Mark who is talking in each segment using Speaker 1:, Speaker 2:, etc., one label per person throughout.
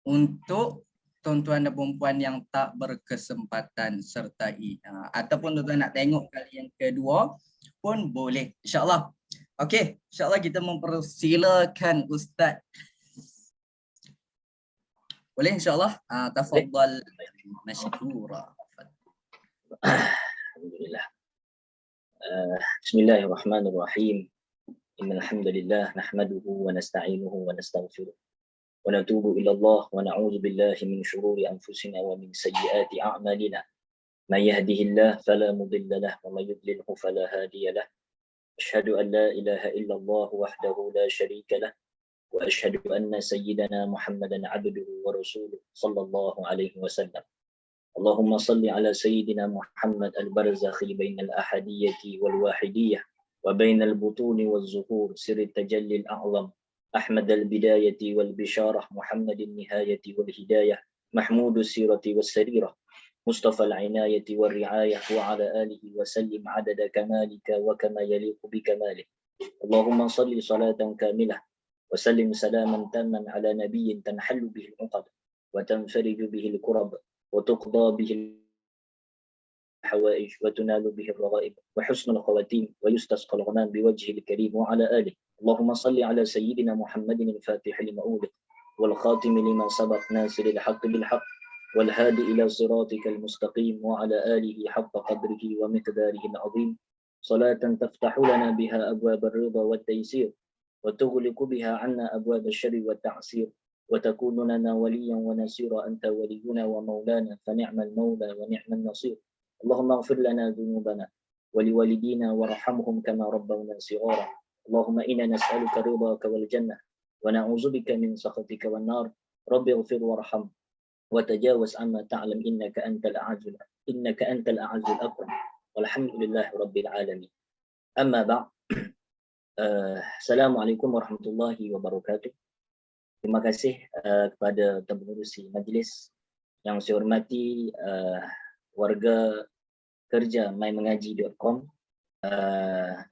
Speaker 1: untuk tuan-tuan dan perempuan yang tak berkesempatan sertai. Ataupun tuan-tuan nak tengok kali yang kedua pun boleh, insyaAllah. Okey, insyaAllah kita mempersilakan Ustaz. Boleh insyaAllah? Tafadhal masykurah.
Speaker 2: Alhamdulillah. Bismillahirrahmanirrahim. Innal hamdalillah nahmaduhu wa nasta'inuhu wa nastaghfiruh. Wa natubu ila Allah wa na'udzu billahi min shururi anfusina wa min sayyiati a'malina. May yahdihillahu fala mudilla lahu wa may yudlilhu fala hadiya lahu. Asyhadu an la ilaha illallah wahdahu la syarika lahu wa asyhadu anna sayyidana Muhammadan 'abduhu wa rasuluhu sallallahu alaihi wasallam. Allahumma salli ala sayyidina Muhammad al-barzakhi bainal ahadiyyati wal wahidiyyah wa bainal butuni wal zuhur sirri tajalli al-a'zam أحمد البداية والبشارة محمد النهاية والهداية محمود السيرة والسريرة مصطفى العناية والرعاية وعلى آله وسلم عدد كمالك وكما يليق بكماله اللهم صل صلاة كاملة وسلم سلاما تاما على نبي تنحل به العقد وتنفرج به الكرب وتقضى به الحوائج وتنال به الرغائب وحسن الخواتيم ويستسقى الغمام بوجهه الكريم وعلى آله اللهم صل على سيدنا محمد الفاتح لما أغلق والخاتم لما سبق ناصر الحق بالحق والهادي إلى صراطك المستقيم وعلى آله حق قدره ومقداره العظيم صلاة تفتح لنا بها أبواب الرضا والتيسير وتغلق بها عنا أبواب الشر والتعسير وتكون لنا وليا ونصيرا أنت ولينا ومولانا فنعم المولى ونعم النصير اللهم اغفر لنا ذنوبنا ولوالدينا وارحمهم كما ربونا صغارا اللهم إنا نسألك رضاك والجنة ونعوذ بك من سخطك والنار رب اغفر وارحم وتجاوز عما تعلم إنك أنت الأعز الأكرم والحمد لله رب العالمين أما بعد Assalamualaikum warahmatullahi wabarakatuh. Terima kasih kepada pengurusi majlis yang saya hormati, warga kerja mymengaji.com,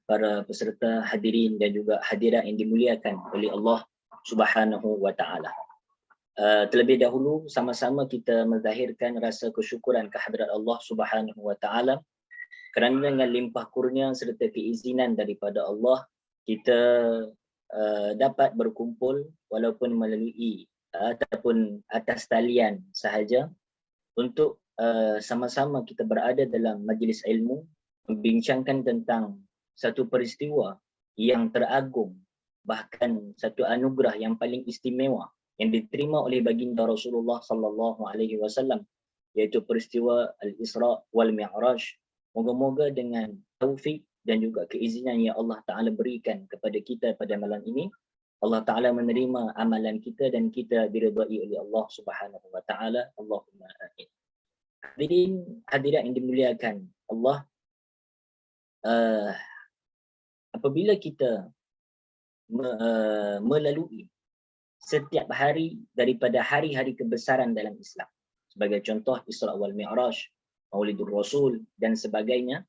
Speaker 2: para peserta hadirin dan juga hadirat yang dimuliakan oleh Allah Subhanahu wa taala. Terlebih dahulu sama-sama kita menzahirkan rasa kesyukuran kehadrat Allah Subhanahu wa taala kerana dengan limpah kurnia serta keizinan daripada Allah kita dapat berkumpul walaupun melalui ataupun atas talian sahaja untuk sama-sama kita berada dalam majlis ilmu membincangkan tentang satu peristiwa yang teragung, bahkan satu anugerah yang paling istimewa yang diterima oleh baginda Rasulullah sallallahu alaihi wasallam, iaitu peristiwa Al-Isra wal Mi'raj. Moga-moga dengan taufik dan juga keizinan yang Allah Ta'ala berikan kepada kita pada malam ini, Allah Ta'ala menerima amalan kita dan kita diridai oleh Allah Subhanahu wa Ta'ala. Allahumma amin. Hadirin hadirat yang dimuliakan Allah, apabila kita melalui setiap hari daripada hari-hari kebesaran dalam Islam, sebagai contoh Isra wal Mi'raj, Maulidur Rasul dan sebagainya,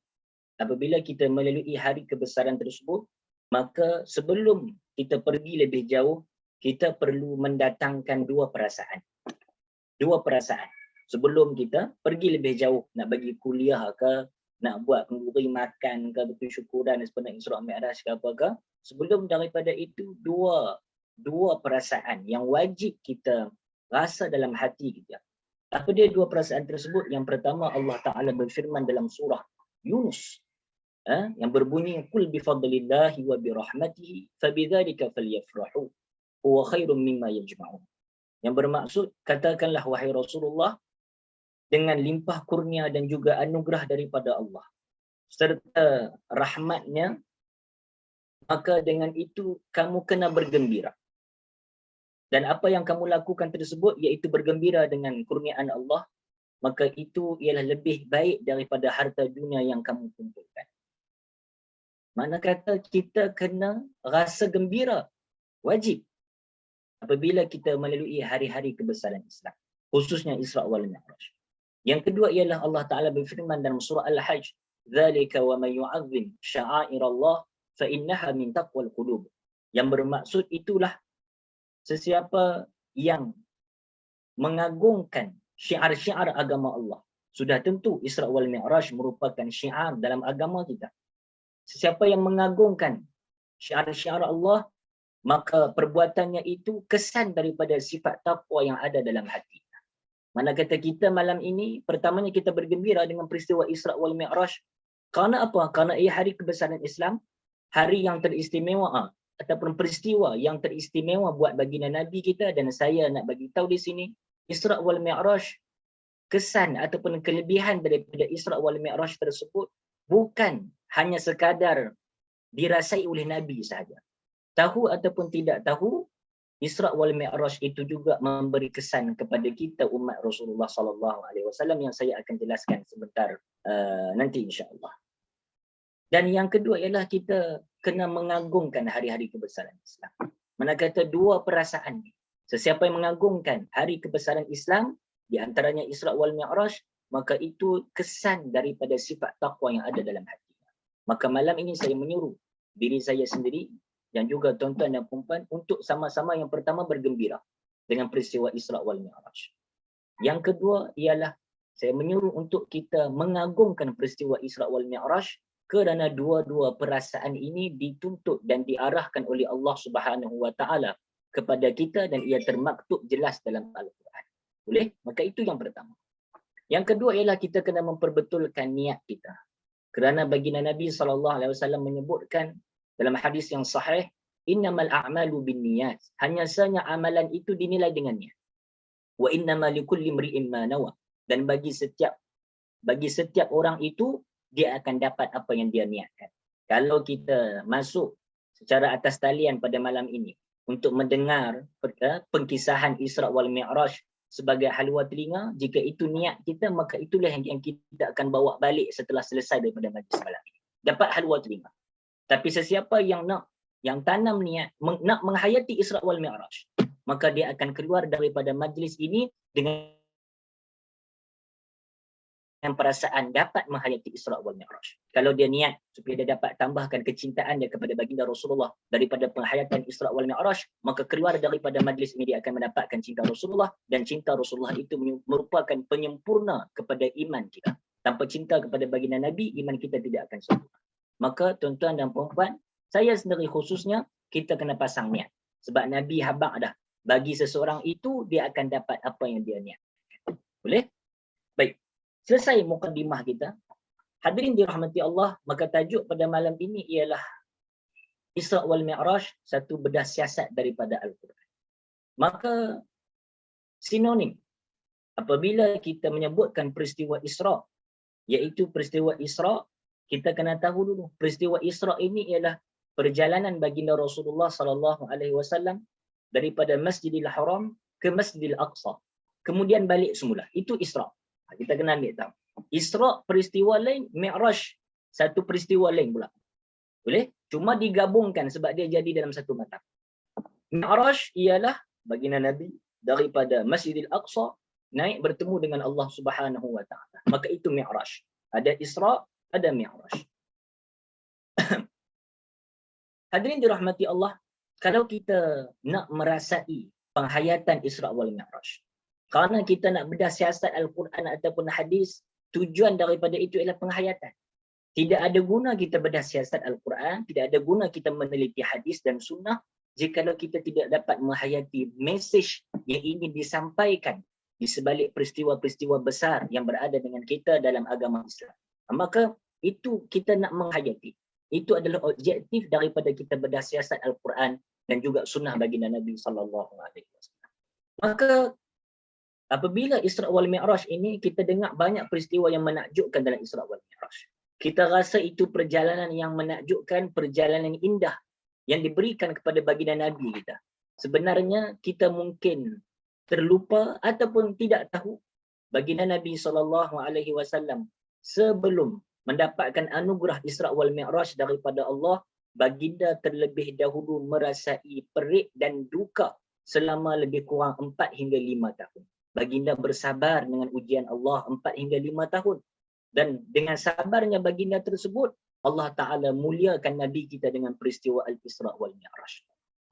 Speaker 2: apabila kita melalui hari kebesaran tersebut, maka sebelum kita pergi lebih jauh, kita perlu mendatangkan dua perasaan. Sebelum kita pergi lebih jauh, nak bagi kuliah ke, nak buat kenduri makan ke, bersyukuran sebenarnya Isra Mi'raj ke apakah, sebelum daripada itu dua perasaan yang wajib kita rasa dalam hati kita. Apa dia dua perasaan tersebut? Yang pertama, Allah Ta'ala berfirman dalam surah Yunus yang berbunyi qul bi fadlillahi wa bi rahmatihi fabidzalika falyafrahu huwa khairum mimma yajma'un. Yang bermaksud, katakanlah wahai Rasulullah, dengan limpah kurnia dan juga anugerah daripada Allah serta rahmatnya, maka dengan itu kamu kena bergembira. Dan apa yang kamu lakukan tersebut iaitu bergembira dengan kurniaan Allah, maka itu ialah lebih baik daripada harta dunia yang kamu kumpulkan. Mana kata kita kena rasa gembira, wajib, apabila kita melalui hari-hari kebesaran Islam, khususnya Isra wal Mi'raj. Yang kedua ialah Allah Ta'ala berfirman dalam surah Al-Hajj, "Dzalika wa may yu'azzim sya'airallah fa innaha min taqwal qulub." Yang bermaksud itulah sesiapa yang mengagungkan syiar-syiar agama Allah. Sudah tentu Isra wal Mi'raj merupakan syiar dalam agama kita. Sesiapa yang mengagungkan syiar-syiar Allah, maka perbuatannya itu kesan daripada sifat taqwa yang ada dalam hati. Mana kata kita malam ini, pertamanya kita bergembira dengan peristiwa Isra wal Mi'raj. Kerana apa? Kerana ia hari kebesaran Islam, hari yang teristimewa, ataupun peristiwa yang teristimewa buat baginda Nabi kita. Dan saya nak bagi tahu di sini, Isra wal Mi'raj, kesan ataupun kelebihan daripada Isra wal Mi'raj tersebut bukan hanya sekadar dirasai oleh Nabi sahaja. Tahu ataupun tidak tahu, Isra wal Mi'raj itu juga memberi kesan kepada kita umat Rasulullah sallallahu alaihi wasallam yang saya akan jelaskan sebentar nanti insya-Allah. Dan yang kedua ialah kita kena mengagungkan hari-hari kebesaran Islam. Mana kata dua perasaan ni. Sesiapa yang mengagungkan hari kebesaran Islam, di antaranya Isra wal Mi'raj, maka itu kesan daripada sifat taqwa yang ada dalam hatinya. Maka malam ini saya menyuruh diri saya sendiri dan juga tuan-tuan dan puan-puan untuk sama-sama yang pertama bergembira dengan peristiwa Isra wal Mi'raj. Yang kedua ialah saya menyuruh untuk kita mengagungkan peristiwa Isra wal Mi'raj kerana dua-dua perasaan ini dituntut dan diarahkan oleh Allah Subhanahu wa taala kepada kita dan ia termaktub jelas dalam Al-Quran. Boleh? Maka itu yang pertama. Yang kedua ialah kita kena memperbetulkan niat kita. Kerana baginda Nabi SAW menyebutkan dalam hadis yang sahih, innamal a'malu binniyat. Hanya sahaja amalan itu dinilai dengan niat. Wa innamal likulli imri'in ma nawa. Dan bagi setiap orang itu dia akan dapat apa yang dia niatkan. Kalau kita masuk secara atas talian pada malam ini untuk mendengar pengkisahan Isra wal Mi'raj sebagai halwa telinga, jika itu niat kita, maka itulah yang kita akan bawa balik setelah selesai daripada majlis malam ini. Dapat halwa telinga. Tapi sesiapa yang tanam niat, nak menghayati Isra wal Mi'raj, maka dia akan keluar daripada majlis ini dengan perasaan dapat menghayati Isra wal Mi'raj. Kalau dia niat supaya dia dapat tambahkan kecintaan dia kepada baginda Rasulullah daripada penghayatan Isra wal Mi'raj, maka keluar daripada majlis ini dia akan mendapatkan cinta Rasulullah, dan cinta Rasulullah itu merupakan penyempurna kepada iman kita. Tanpa cinta kepada baginda Nabi, iman kita tidak akan sempurna. Maka tuan-tuan dan puan-puan, saya sendiri khususnya, kita kena pasang niat. Sebab Nabi habaq dah, bagi seseorang itu dia akan dapat apa yang dia niat. Boleh? Baik. Selesai mukadimah kita. Hadirin dirahmati Allah, maka tajuk pada malam ini ialah Isra wal Mi'raj, satu bedah siasat daripada Al-Quran. Maka sinonim apabila kita menyebutkan peristiwa Isra, iaitu peristiwa Isra, kita kena tahu dulu peristiwa Isra ini ialah perjalanan baginda Rasulullah sallallahu alaihi wasallam daripada Masjidil Haram ke Masjidil Aqsa, kemudian balik semula. Itu Isra. Kita kena ambil tahu. Isra peristiwa lain, Mi'raj satu peristiwa lain pula. Boleh? Cuma digabungkan sebab dia jadi dalam satu matan. Mi'raj ialah baginda Nabi daripada Masjidil Aqsa naik bertemu dengan Allah Subhanahu wa taala. Maka itu Mi'raj. Ada Isra, ada Mi'raj. Hadirin dirahmati Allah, kalau kita nak merasai penghayatan Isra wal Mi'raj, kerana kita nak bedah siasat Al-Quran ataupun hadis, tujuan daripada itu ialah penghayatan. Tidak ada guna kita bedah siasat Al-Quran, tidak ada guna kita meneliti hadis dan sunnah jikalau kita tidak dapat menghayati mesej yang ingin disampaikan di sebalik peristiwa-peristiwa besar yang berada dengan kita dalam agama Islam. Maka itu kita nak menghayati. Itu adalah objektif daripada kita bedah siasat Al-Quran dan juga sunnah baginda Nabi sallallahu alaihi wasallam. Maka apabila Isra wal Mi'raj ini, kita dengar banyak peristiwa yang menakjubkan dalam Isra wal Mi'raj. Kita rasa itu perjalanan yang menakjubkan, perjalanan indah yang diberikan kepada baginda Nabi kita. Sebenarnya kita mungkin terlupa ataupun tidak tahu baginda Nabi SAW sebelum mendapatkan anugerah Isra wal Mi'raj daripada Allah, baginda terlebih dahulu merasai perik dan duka selama lebih kurang 4 hingga 5 tahun. Baginda bersabar dengan ujian Allah 4 hingga 5 tahun. Dan dengan sabarnya baginda tersebut, Allah Ta'ala muliakan Nabi kita dengan peristiwa Al-Isra wal Mi'raj.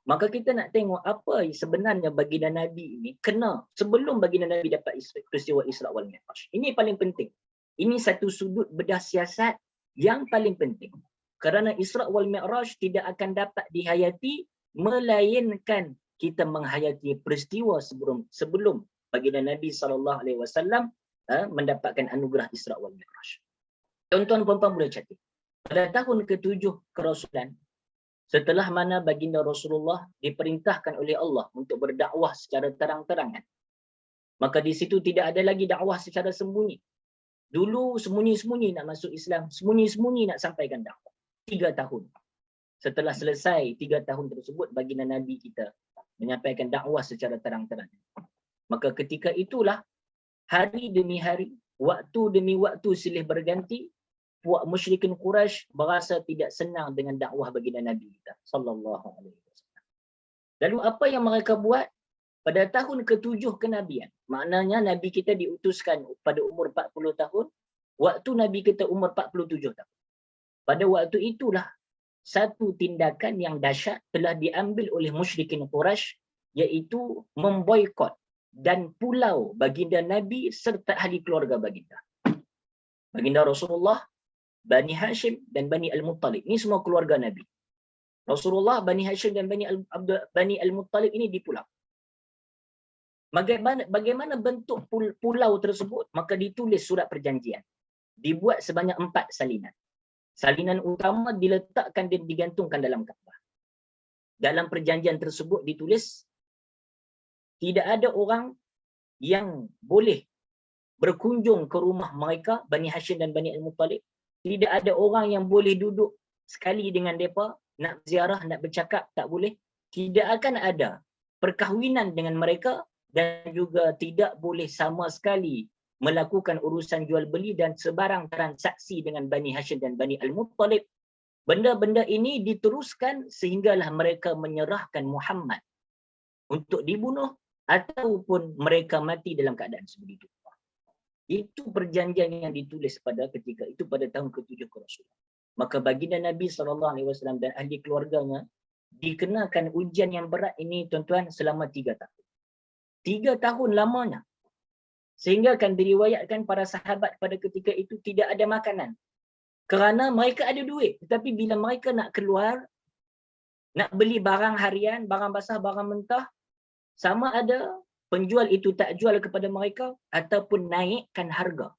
Speaker 2: Maka kita nak tengok apa sebenarnya baginda Nabi ini kena sebelum baginda Nabi dapat peristiwa Isra wal Mi'raj. Ini paling penting. Ini satu sudut bedah siasat yang paling penting. Kerana Isra wal Mi'raj tidak akan dapat dihayati melainkan kita menghayati peristiwa sebelum baginda Nabi SAW mendapatkan anugerah Isra wal Mi'raj. Tuan-tuan puan-puan boleh catat. Pada tahun ke-7 kerasulan, setelah mana baginda Rasulullah diperintahkan oleh Allah untuk berdakwah secara terang-terangan, maka di situ tidak ada lagi dakwah secara sembunyi. Dulu sembunyi-sembunyi nak masuk Islam, sembunyi-sembunyi nak sampaikan dakwah. 3 tahun. Setelah selesai 3 tahun tersebut, baginda Nabi kita menyampaikan dakwah secara terang-terangan. Maka ketika itulah hari demi hari, waktu demi waktu silih berganti, puak musyrikin Quraisy berasa tidak senang dengan dakwah baginda Nabi kita sallallahu alaihi wasallam. Lalu apa yang mereka buat pada tahun ke-7 kenabian? Maknanya Nabi kita diutuskan pada umur 40 tahun, waktu Nabi kita umur 47 tahun. Pada waktu itulah satu tindakan yang dahsyat telah diambil oleh musyrikin Quraisy, iaitu memboikot dan pulau baginda Nabi serta ahli keluarga baginda. Baginda Rasulullah, Bani Hashim dan Bani Al-Muttalib. Ini semua keluarga Nabi. Rasulullah, Bani Hashim dan Bani Al-Muttalib ini dipulau. Bagaimana bentuk pulau tersebut? Maka ditulis surat perjanjian. Dibuat sebanyak 4 salinan. Salinan utama diletakkan dan digantungkan dalam Kaabah. Dalam perjanjian tersebut ditulis, tidak ada orang yang boleh berkunjung ke rumah mereka, Bani Hashim dan Bani Al-Muttalib. Tidak ada orang yang boleh duduk sekali dengan mereka, nak ziarah, nak bercakap, tak boleh. Tidak akan ada perkahwinan dengan mereka dan juga tidak boleh sama sekali melakukan urusan jual beli dan sebarang transaksi dengan Bani Hashim dan Bani Al-Muttalib. Benda-benda ini diteruskan sehinggalah mereka menyerahkan Muhammad untuk dibunuh ataupun mereka mati dalam keadaan sebegitu. Itu perjanjian yang ditulis pada ketika itu pada tahun ke-7 kerasulan. Maka baginda Nabi SAW dan ahli keluarganya dikenakan ujian yang berat ini tuan-tuan selama 3 tahun. 3 tahun lamanya. Sehingga akan diriwayatkan para sahabat pada ketika itu tidak ada makanan. Kerana mereka ada duit. Tetapi bila mereka nak keluar, nak beli barang harian, barang basah, barang mentah, sama ada penjual itu tak jual kepada mereka ataupun naikkan harga.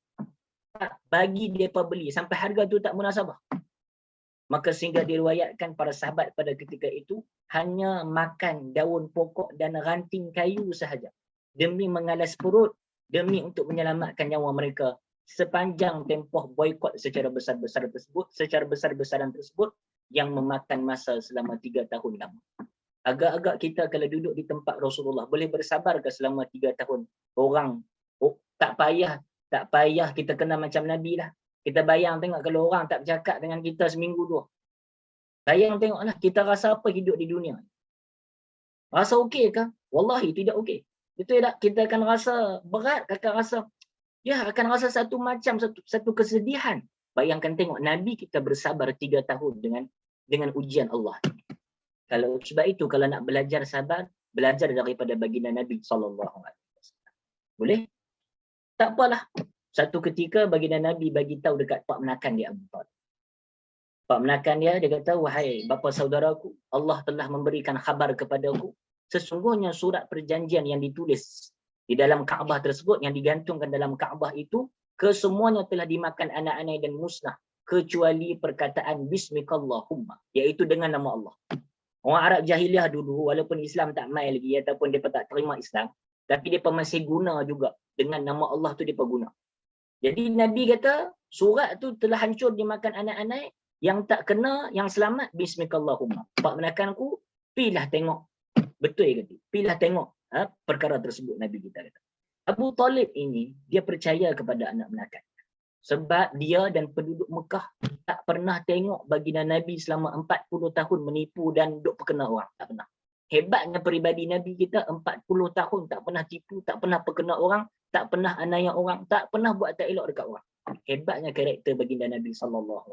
Speaker 2: Tak bagi mereka beli sampai harga tu tak munasabah. Maka sehingga diriwayatkan para sahabat pada ketika itu hanya makan daun pokok dan ranting kayu sahaja. Demi mengalas perut, demi untuk menyelamatkan nyawa mereka sepanjang tempoh boikot secara besar-besaran tersebut yang memakan masa selama 3 tahun lama. Agak-agak kita kalau duduk di tempat Rasulullah boleh bersabar ke selama 3 tahun? Orang tak payah kita kena macam Nabi lah. Kita bayang tengok kalau orang tak bercakap dengan kita seminggu 2. Bayang tengoklah kita rasa apa hidup di dunia. Rasa okey ke? Wallahi tidak okey. Betul tak? Kita akan rasa berat, akan rasa satu macam satu kesedihan. Bayangkan tengok Nabi kita bersabar 3 tahun dengan ujian Allah. Kalau sebab itu kalau nak belajar sabar, belajar daripada baginda Nabi SAW. Boleh? Tak apalah. Satu ketika baginda Nabi bagi tahu dekat pak menakan dia Abu Talib. Pak menakan dia kata, wahai bapa saudaraku, Allah telah memberikan khabar kepadaku, sesungguhnya surat perjanjian yang ditulis di dalam Kaabah tersebut, yang digantungkan dalam Kaabah itu, kesemuanya telah dimakan anak-anak dan musnah, kecuali perkataan Bismikallahumma, iaitu dengan nama Allah. Orang Arab jahiliah dulu, walaupun Islam tak mai lagi ataupun dia tak terima Islam, tapi dia masih guna juga dengan nama Allah tu dia guna. Jadi Nabi kata surat tu telah hancur dimakan anak-anak, yang tak kena, yang selamat Bismikallahumma. Pak menakanku, pilah tengok. Betul ke? Pilah tengok perkara tersebut Nabi kita kata. Abu Talib ini dia percaya kepada anak menakan. Sebab dia dan penduduk Mekah tak pernah tengok baginda Nabi selama 40 tahun menipu dan duk perkena orang. Tak pernah. Hebatnya peribadi Nabi kita 40 tahun tak pernah tipu, tak pernah perkena orang, tak pernah aniaya orang, tak pernah buat tak elok dekat orang. Hebatnya karakter baginda Nabi SAW.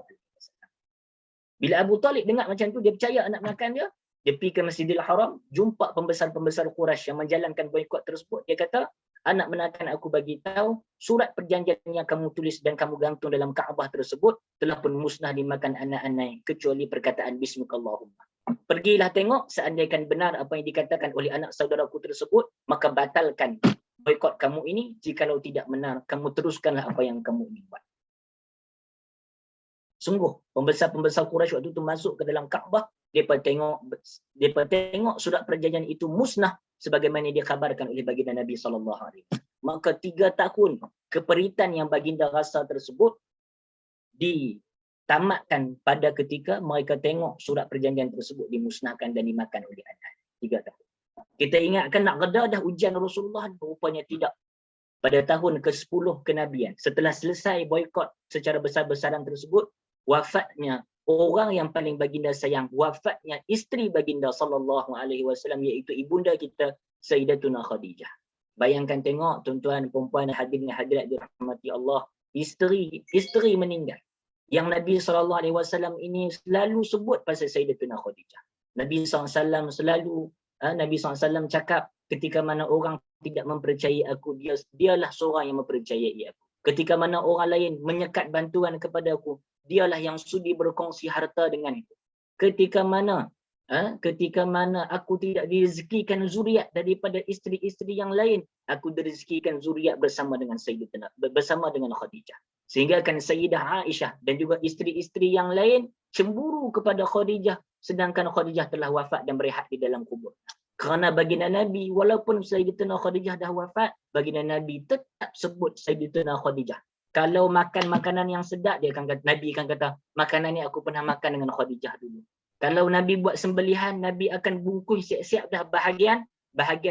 Speaker 2: Bila Abu Talib dengar macam tu, dia percaya anak menakan dia, dia pergi ke Masjidil Haram, jumpa pembesar-pembesar Quraisy yang menjalankan boikot tersebut. Dia kata, anak menakan aku bagi tahu, surat perjanjian yang kamu tulis dan kamu gantung dalam Kaabah tersebut telah pun musnah dimakan anak-anak kecuali perkataan Bismillahirrahmanirrahim. Pergilah tengok, seandainya benar apa yang dikatakan oleh anak saudaraku tersebut, maka batalkan boikot kamu ini. Jikalau tidak benar, kamu teruskanlah apa yang kamu ingin buat. Sungguh, pembesar-pembesar Quraisy waktu itu masuk ke dalam Kaabah, mereka tengok surat perjanjian itu musnah sebagaimana dikhabarkan oleh baginda Nabi SAW. Maka 3 tahun keperitan yang baginda rasa tersebut ditamatkan pada ketika mereka tengok surat perjanjian tersebut dimusnahkan dan dimakan oleh anak. 3 tahun. Kita ingatkan nak reda dah ujian Rasulullah, rupanya tidak. Pada tahun ke-10 kenabian, setelah selesai boikot secara besar-besaran tersebut, wafatnya orang yang paling baginda sayang, wafatnya isteri baginda SAW, iaitu ibunda kita Sayyidatuna Khadijah. Bayangkan tengok tuan-tuan, perempuan, hadirin hadirat dirahmati Allah, isteri meninggal. Yang Nabi SAW ini selalu sebut pasal Sayyidatuna Khadijah. Nabi SAW selalu, Nabi SAW cakap, ketika mana orang tidak mempercayai aku, dialah seorang yang mempercayai aku. Ketika mana orang lain menyekat bantuan kepada aku, dialah yang sudi berkongsi harta dengan itu. Ketika mana aku tidak direzekikan zuriat daripada isteri-isteri yang lain, aku direzekikan zuriat bersama dengan Sayyidatina, bersama dengan Khadijah. Sehingga kan Sayyidah Aisyah dan juga isteri-isteri yang lain cemburu kepada Khadijah, sedangkan Khadijah telah wafat dan berehat di dalam kubur. Kerana baginda Nabi, walaupun Sayyidatina Khadijah dah wafat, baginda Nabi tetap sebut Sayyidatina Khadijah. Kalau makan makanan yang sedap, Nabi akan kata, makanan ni aku pernah makan dengan Khadijah dulu. Kalau Nabi buat sembelihan, Nabi akan bungkus siap-siap dah bahagian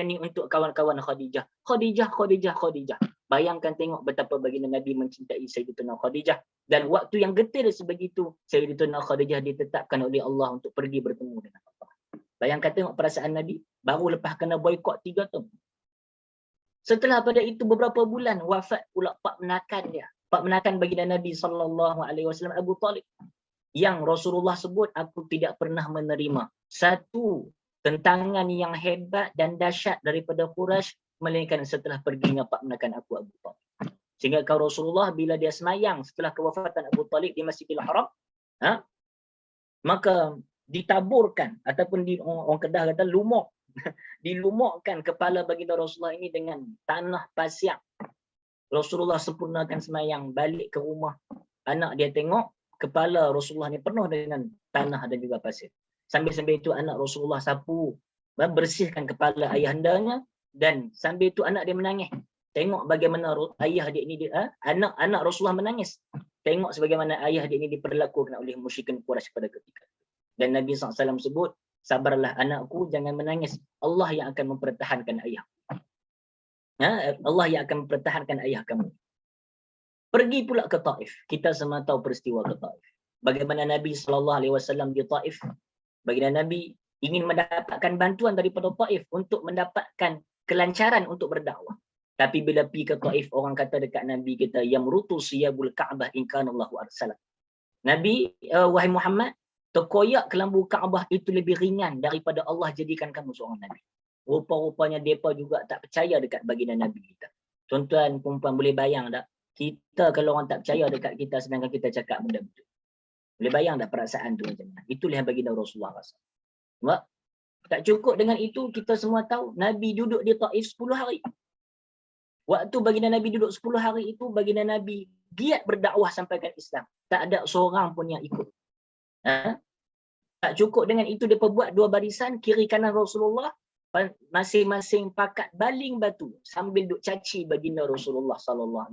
Speaker 2: ni untuk kawan-kawan Khadijah. Khadijah. Bayangkan tengok betapa baginda Nabi mencintai Sayyidatina Khadijah. Dan waktu yang getir sebegitu, Sayyidatina Khadijah ditetapkan oleh Allah untuk pergi bertemu dengan Allah. Bayangkan tengok perasaan Nabi, baru lepas kena boikot 3 tahun. Setelah pada itu beberapa bulan, wafat pula pak menakan dia. Pak menakan baginda Nabi SAW, Abu Talib. Yang Rasulullah sebut, aku tidak pernah menerima satu tentangan yang hebat dan dahsyat daripada Quraisy melainkan setelah perginya pak menakan aku, Abu Talib. Sehingga kau Rasulullah bila dia semayang setelah kewafatan Abu Talib di Masjidil Haram, maka ditaburkan ataupun orang Kedah kata lumok, dilumokkan kepala baginda Rasulullah ini dengan tanah pasir. Rasulullah sempurnakan semayang, balik ke rumah, anak dia tengok kepala Rasulullah ni penuh dengan tanah dan juga pasir. Sambil-sambil itu anak Rasulullah sapu, bersihkan kepala ayahandanya, dan sambil itu anak dia menangis. Tengok bagaimana ayah dia ini, anak Rasulullah menangis. Tengok sebagaimana ayah dia ini diperlakukan oleh musyrikin Quraisy pada ketika itu. Dan Nabi SAW sebut, sabarlah anakku, jangan menangis. Allah yang akan mempertahankan ayah. Allah yang akan mempertahankan ayah kamu. Pergi pula ke Taif. Kita semua tahu peristiwa ke Taif. Bagaimana Nabi SAW di Taif. Baginda Nabi ingin mendapatkan bantuan daripada Taif untuk mendapatkan kelancaran untuk berdakwah. Tapi bila pergi ke Taif, orang kata dekat Nabi kita, yamrutu siyabul Ka'bah in kana Allahu arsalah. Nabi, wahai Muhammad, terkoyak kelambu Kaabah itu lebih ringan daripada Allah jadikan kamu seorang Nabi. Rupa-rupanya mereka juga tak percaya dekat baginda Nabi kita. Tuan-tuan, perempuan boleh bayang tak? Kita kalau orang tak percaya dekat kita sedangkan kita cakap benda betul. Boleh bayang tak perasaan tu macam mana? Itulah yang baginda Rasulullah rasa. Sebab tak cukup dengan itu, kita semua tahu Nabi duduk di Taif 10 hari. Waktu baginda Nabi duduk 10 hari itu, baginda Nabi giat berdakwah sampaikan Islam. Tak ada seorang pun yang ikut. Tak cukup dengan itu, dia buat 2 barisan kiri kanan Rasulullah, masing-masing pakat baling batu sambil duk caci baginda Rasulullah SAW.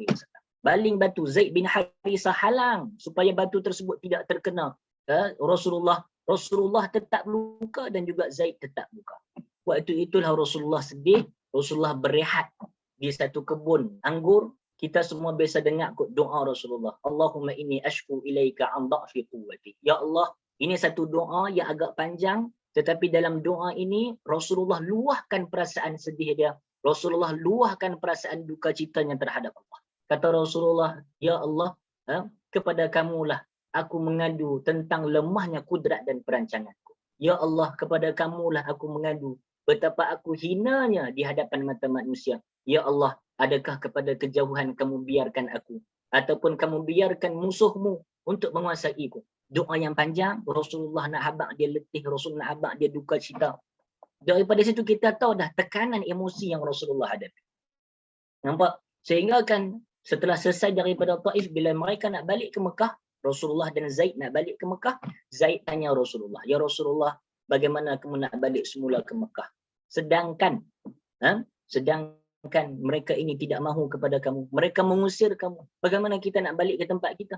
Speaker 2: Baling batu, Zaid bin Harisah halang supaya batu tersebut tidak terkena Rasulullah tetap luka dan juga Zaid tetap luka. Waktu itulah Rasulullah sedih, Rasulullah berehat di satu kebun anggur. Kita semua biasa dengar doa Rasulullah, Allahumma inni ashku ilaika an dha'fi quwwati. Ya Allah, ini satu doa yang agak panjang, tetapi dalam doa ini Rasulullah luahkan perasaan sedih dia. Rasulullah luahkan perasaan duka citanya terhadap Allah. Kata Rasulullah, ya Allah, kepada kamulah aku mengadu tentang lemahnya kudrat dan perancanganku. Ya Allah, kepada kamulah aku mengadu. Betapa aku hinanya di hadapan mata manusia. Ya Allah, adakah kepada kejauhan kamu biarkan aku? Ataupun kamu biarkan musuhmu untuk menguasaiku? Doa yang panjang, Rasulullah nak habaq dia letih, Rasul nak habaq dia duka cita. Daripada situ kita tahu dah tekanan emosi yang Rasulullah hadapi. Nampak? Sehingga kan setelah selesai daripada Taif, bila mereka nak balik ke Mekah, Rasulullah dan Zaid nak balik ke Mekah, Zaid tanya Rasulullah, "Ya Rasulullah, bagaimana kamu nak balik semula ke Mekah? Sedangkan sedangkan mereka ini tidak mahu kepada kamu. Mereka mengusir kamu. Bagaimana kita nak balik ke tempat kita?"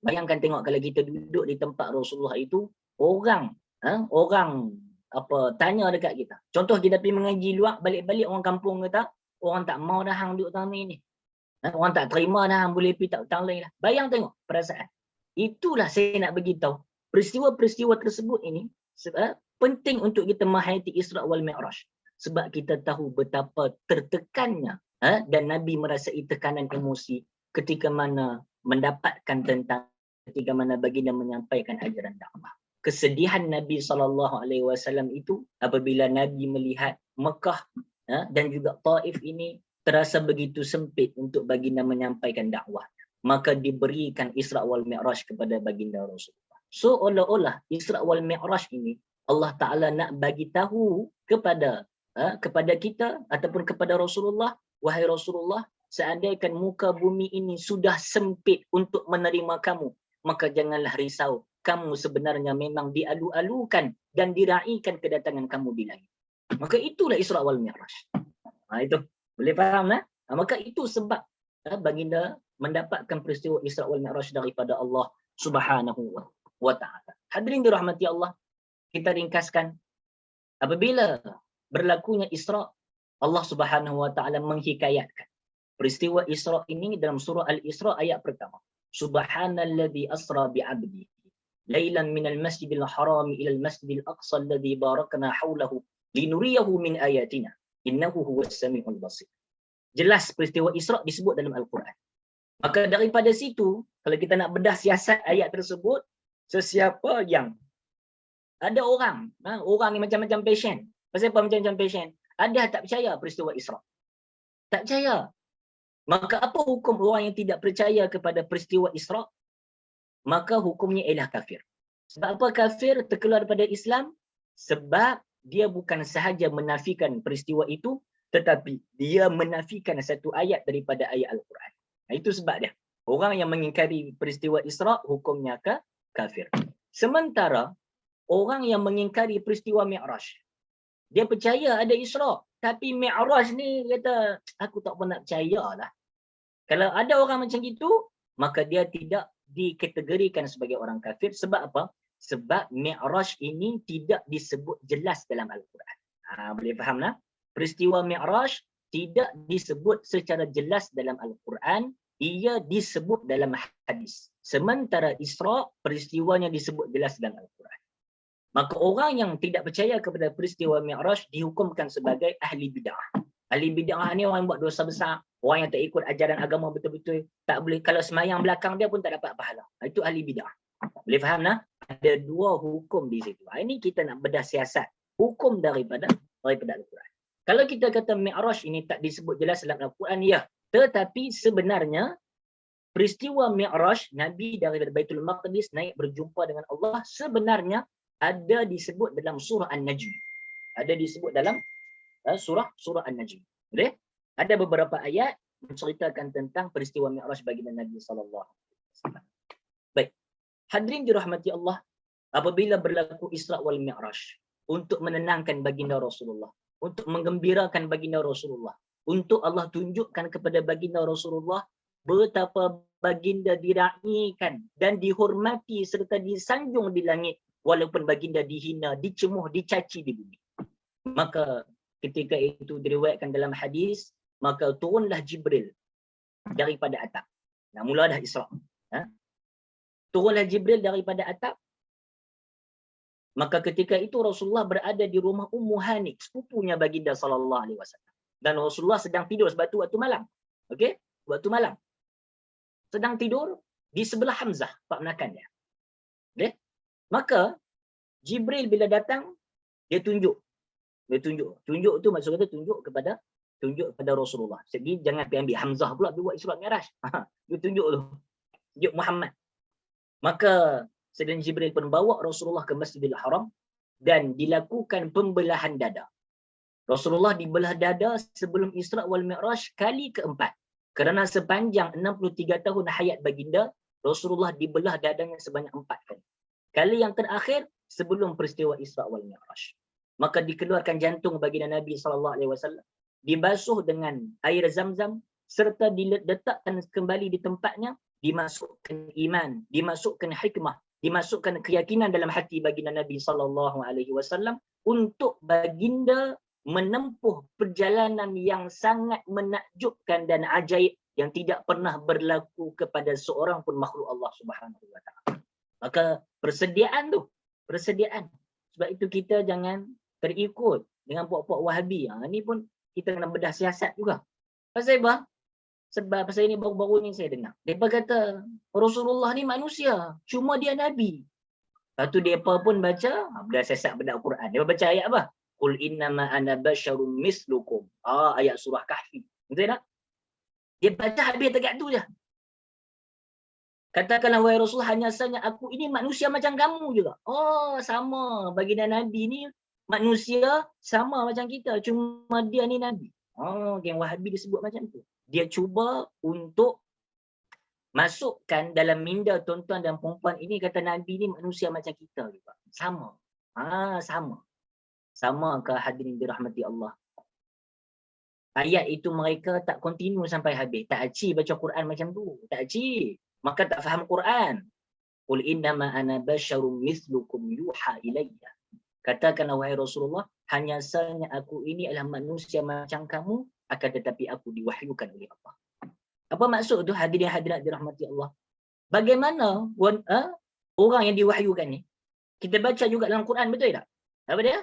Speaker 2: Bayangkan tengok kalau kita duduk di tempat Rasulullah itu, orang orang tanya dekat kita. Contoh kita pergi mengaji luar, balik-balik orang kampung kata, orang tak mau dah hang duduk tanah ni. Orang tak terima dah hang boleh pergi tak lain lah. Bayang tengok perasaan. Itulah saya nak bagi tahu. Peristiwa-peristiwa tersebut ini penting untuk kita menghayati Isra wal Mi'raj. Sebab kita tahu betapa tertekannya dan Nabi merasai tekanan emosi ketika mana mendapatkan tentang ketika mana baginda menyampaikan ajaran dakwah. Kesedihan Nabi SAW itu apabila Nabi melihat Mekah dan juga Taif ini terasa begitu sempit untuk baginda menyampaikan dakwah, maka diberikan Isra wal Mi'raj kepada baginda Rasulullah. So olah-olah Isra wal Mi'raj ini Allah Ta'ala nak bagi tahu kepada kita ataupun kepada Rasulullah, wahai Rasulullah, seandainya muka bumi ini sudah sempit untuk menerima kamu, maka janganlah risau. Kamu sebenarnya memang dialu-alukan dan diraikan kedatangan kamu di langit. Maka itulah Isra wal Mi'raj. Itu boleh faham lah. Maka itu sebab baginda mendapatkan peristiwa Isra wal Mi'raj daripada Allah Subhanahu wa Ta'ala. Hadirin dirahmati Allah, kita ringkaskan. Apabila berlakunya Isra, Allah Subhanahu wa Ta'ala menghikayatkan peristiwa Isra ini dalam surah Al-Isra ayat pertama. Subhanalladzi asra bi'abdihi lailan minal masjidil haram ilal masjidil aqsa alladzi barakna haulahu linuriyahu min ayatina innahu huwas samiul basir. Jelas peristiwa Isra disebut dalam Al-Quran. Maka daripada situ, kalau kita nak bedah siasat ayat tersebut, sesiapa yang ada orang ni macam-macam passion. Pasal apa macam-macam passion? Ada tak percaya peristiwa Isra? Tak percaya. Maka apa hukum orang yang tidak percaya kepada peristiwa Isra? Maka hukumnya ialah kafir. Sebab apa kafir terkeluar daripada Islam? Sebab dia bukan sahaja menafikan peristiwa itu, tetapi dia menafikan satu ayat daripada ayat Al-Quran. Itu sebab dia. Orang yang mengingkari peristiwa Isra, hukumnya kafir. Sementara, orang yang mengingkari peristiwa Mi'raj, dia percaya ada Isra, tapi Mi'raj ni kata, aku tak pernah percaya lah. Kalau ada orang macam itu, maka dia tidak dikategorikan sebagai orang kafir. Sebab apa? Sebab Mi'raj ini tidak disebut jelas dalam Al-Quran. Boleh faham lah? Peristiwa Mi'raj tidak disebut secara jelas dalam Al-Quran. Ia disebut dalam hadis. Sementara Isra, peristiwanya disebut jelas dalam Al-Quran. Maka orang yang tidak percaya kepada peristiwa Mi'raj dihukumkan sebagai ahli bid'ah. Ahli bid'ah ni orang yang buat dosa besar, orang yang tak ikut ajaran agama betul-betul, tak boleh, kalau semayang belakang dia pun tak dapat pahala. Itu ahli bid'ah. Boleh faham lah? Ada dua hukum di situ. Ini kita nak bedah siasat hukum daripada Al-Quran. Kalau kita kata Mi'raj ini tak disebut jelas dalam Al-Quran, ya. Tetapi sebenarnya peristiwa Mi'raj, Nabi dari Baitul Maqdis naik berjumpa dengan Allah, sebenarnya ada disebut dalam surah An-Najm. Ada disebut dalam surah An-Najm. Boleh? Ada beberapa ayat menceritakan tentang peristiwa Mi'raj baginda Nabi sallallahu alaihi wasallam. Baik. Hadirin dirahmati Allah, apabila berlaku Isra wal Mi'raj untuk menenangkan baginda Rasulullah, untuk menggembirakan baginda Rasulullah, untuk Allah tunjukkan kepada baginda Rasulullah betapa baginda diraikan dan dihormati serta disanjung di langit, walaupun baginda dihina, dicemuh, dicaci di bumi. Maka ketika itu diriwayatkan dalam hadis, maka turunlah Jibril daripada atap. Mula dah Isra. Turunlah Jibril daripada atap. Maka ketika itu Rasulullah berada di rumah Ummu Hani, sepupunya baginda sallallahu alaihi wasallam. Dan Rasulullah sedang tidur sebab tu waktu malam. Okey? Waktu malam. Sedang tidur di sebelah Hamzah, pak menakan dia. Okey? Maka Jibril bila datang, dia tunjuk. Tunjuk tu maksud kata tunjuk kepada Rasulullah. Jadi jangan pergi ambil Hamzah pula pergi buat Isra Mi'raj. Dia tunjuk tu. Tunjuk Muhammad. Maka Sayyidina Jibril pun bawa Rasulullah ke Masjidil Haram dan dilakukan pembelahan dada. Rasulullah dibelah dada sebelum Isra wal Mi'raj kali keempat. Kerana sepanjang 63 tahun hayat baginda, Rasulullah dibelah dadanya sebanyak 4 kali. Kali yang terakhir sebelum peristiwa Isra wal Mi'raj. Maka dikeluarkan jantung baginda Nabi SAW, dibasuh dengan air Zam-Zam serta diletakkan kembali di tempatnya, dimasukkan iman, dimasukkan hikmah, dimasukkan keyakinan dalam hati baginda Nabi SAW untuk baginda menempuh perjalanan yang sangat menakjubkan dan ajaib yang tidak pernah berlaku kepada seorang pun makhluk Allah Subhanahu wa taala. Maka persediaan. Sebab itu kita jangan terikut dengan puak-puak Wahabi. Ini pun kita kena bedah siasat juga. Pasal apa? Sebab pasal ini baru-baru ni saya dengar. Mereka kata Rasulullah ni manusia, cuma dia Nabi. Lepas tu mereka pun baca, bedah siasat bedah Quran. Dia baca ayat apa? Qul innama ana basyarum mislukum. Ayat surah Kahfi. Betul tak? Dia baca habis dekat tu je. Katakanlah wahai Rasul, hanya saja aku ini manusia macam kamu juga. Sama. Baginda Nabi ni manusia sama macam kita. Cuma dia ni Nabi. Geng Wahabi disebut macam tu. Dia cuba untuk masukkan dalam minda tuan-tuan dan puan-puan ini, kata Nabi ni manusia macam kita juga. Sama. Sama. Samakah hadirin dirahmati Allah? Ayat itu mereka tak kontinu sampai habis. Tak aci baca Quran macam tu. Tak aci. Maka tak faham Quran. Qul innama ana basyarum mislukum yuha ilayya. Katakanlah wahai Rasulullah, hanya sahaja aku ini adalah manusia macam kamu, akan tetapi aku diwahyukan oleh Allah. Apa maksud tu hadirin hadirat dirahmati Allah? Bagaimana orang yang diwahyukan ni? Kita baca juga dalam Quran, betul tak? Apa dia?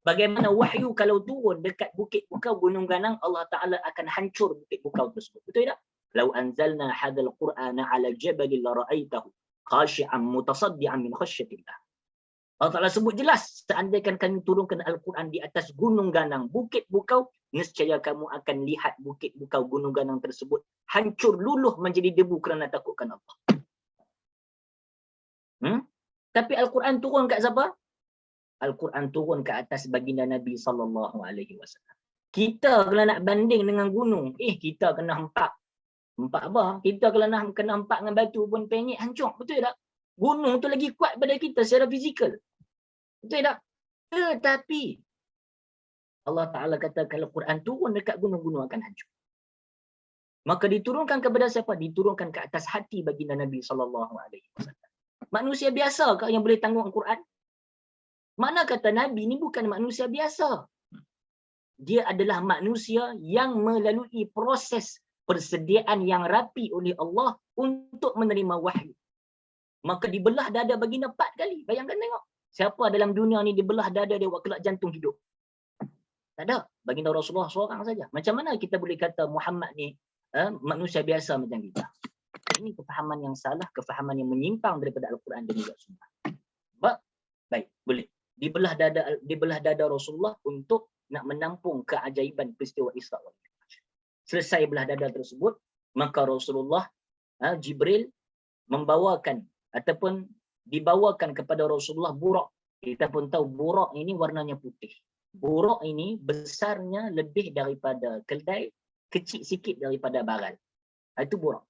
Speaker 2: Bagaimana wahyu kalau turun dekat bukit bukau gunung ganang, Allah Ta'ala akan hancur bukit bukau tersebut. Betul tak? Lau anzalna hadzal Qur'ana 'ala jabalin la ra'aitahu khashi'an mutasaddian min khasyatillah. Allah Ta'ala sebut jelas, seandainya kami turunkan Al-Quran di atas gunung ganang, bukit bukau, nescaya kamu akan lihat bukit bukau gunung ganang tersebut hancur luluh menjadi debu kerana takutkan Allah. Tapi Al-Quran turun kat siapa? Al-Quran turun ke atas baginda Nabi SAW. Kita kalau nak banding dengan gunung, kita kena hempak. Hempak apa? Kita kalau nak kena hempak dengan batu pun penyek hancur. Betul tak? Gunung tu lagi kuat pada kita secara fizikal. Betul tak? Tetapi Allah Ta'ala kata kalau Quran turun dekat gunung-gunung akan hancur. Maka diturunkan kepada siapa? Diturunkan ke atas hati baginda Nabi SAW. Manusia biasa kah yang boleh tanggung Al-Quran? Mana kata Nabi ni bukan manusia biasa. Dia adalah manusia yang melalui proses persediaan yang rapi oleh Allah untuk menerima wahyu. Maka dibelah dada baginda 4 kali. Bayangkan tengok. Siapa dalam dunia ni dibelah dada dia buat kelak jantung hidup? Tak ada. Baginda Rasulullah seorang saja. Macam mana kita boleh kata Muhammad ni manusia biasa macam kita? Ini kefahaman yang salah, kefahaman yang menyimpang daripada Al-Quran dan juga Sunnah. Baik, boleh. Dibelah dada Rasulullah untuk nak menampung keajaiban peristiwa Isra wal Mi'raj. Selesai belah dada tersebut, maka Rasulullah Jibril membawakan ataupun dibawakan kepada Rasulullah burak. Kita pun tahu burak ini warnanya putih. Burak ini besarnya lebih daripada keldai, kecil sikit daripada baral. Itu burak.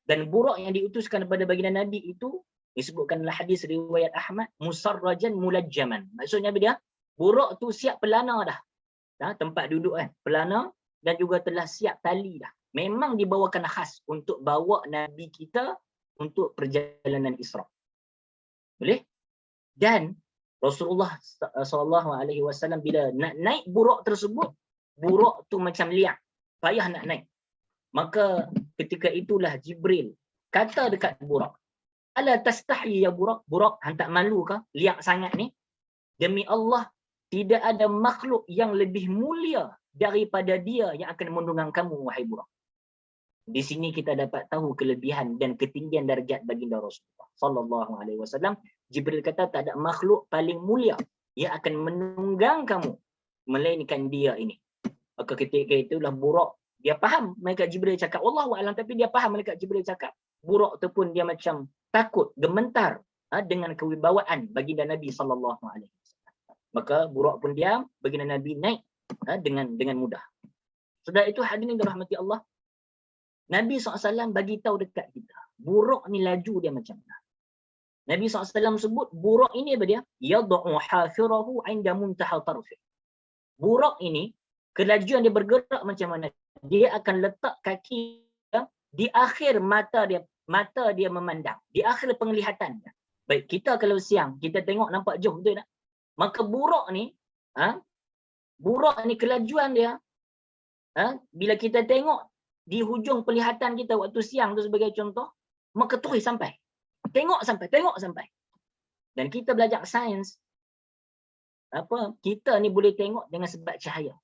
Speaker 2: Dan burak yang diutuskan kepada baginda Nabi itu disebutkan dalam hadis riwayat Ahmad, musarrajan mulajjaman. Maksudnya apa dia? Burak tu siap pelana dah. Tempat duduk kan, pelana, dan juga telah siap tali dah. Memang dibawakan khas untuk bawa Nabi kita untuk perjalanan Isra. Boleh? Dan Rasulullah SAW bila nak naik burak tersebut, burak tu macam liang, payah nak naik. Maka ketika itulah Jibril kata dekat burak, ala tastahi ya burak? Burak, hang tak malu kah? Liang sangat ni. Demi Allah, tidak ada makhluk yang lebih mulia daripada dia yang akan menunggang kamu, wahai burak. Di sini kita dapat tahu kelebihan dan ketinggian darjat baginda Rasulullah sallallahu alaihi wasallam Jibril kata tak ada makhluk paling mulia yang akan menunggang kamu melainkan dia ini. Maka ketika itulah Buraq, dia faham malaikat Jibril cakap wallahu a'lam, tapi dia faham malaikat Jibril cakap. Buraq tu pun dia macam takut, gemetar dengan kewibawaan baginda Nabi sallallahu alaihi wasallam. Maka Buraq pun diam, baginda Nabi naik dengan mudah. Sudah itu hadirin dirahmati Allah. Nabi SAW bagi tahu dekat kita, Buraq ni laju dia macam mana. Nabi SAW sebut Buraq ini apa dia? Yad'u hafirahu 'inda muntaha tarfi. Buraq ini kelajuan dia bergerak macam mana? Dia akan letak kaki di akhir mata dia memandang, di akhir penglihatannya. Baik, kita kalau siang kita tengok nampak jauh, betul tak? Maka Buraq ni kelajuan dia bila kita tengok di hujung penglihatan kita waktu siang tu sebagai contoh, maka terus sampai. Tengok sampai. Dan kita belajar sains, kita ni boleh tengok dengan sebab cahaya.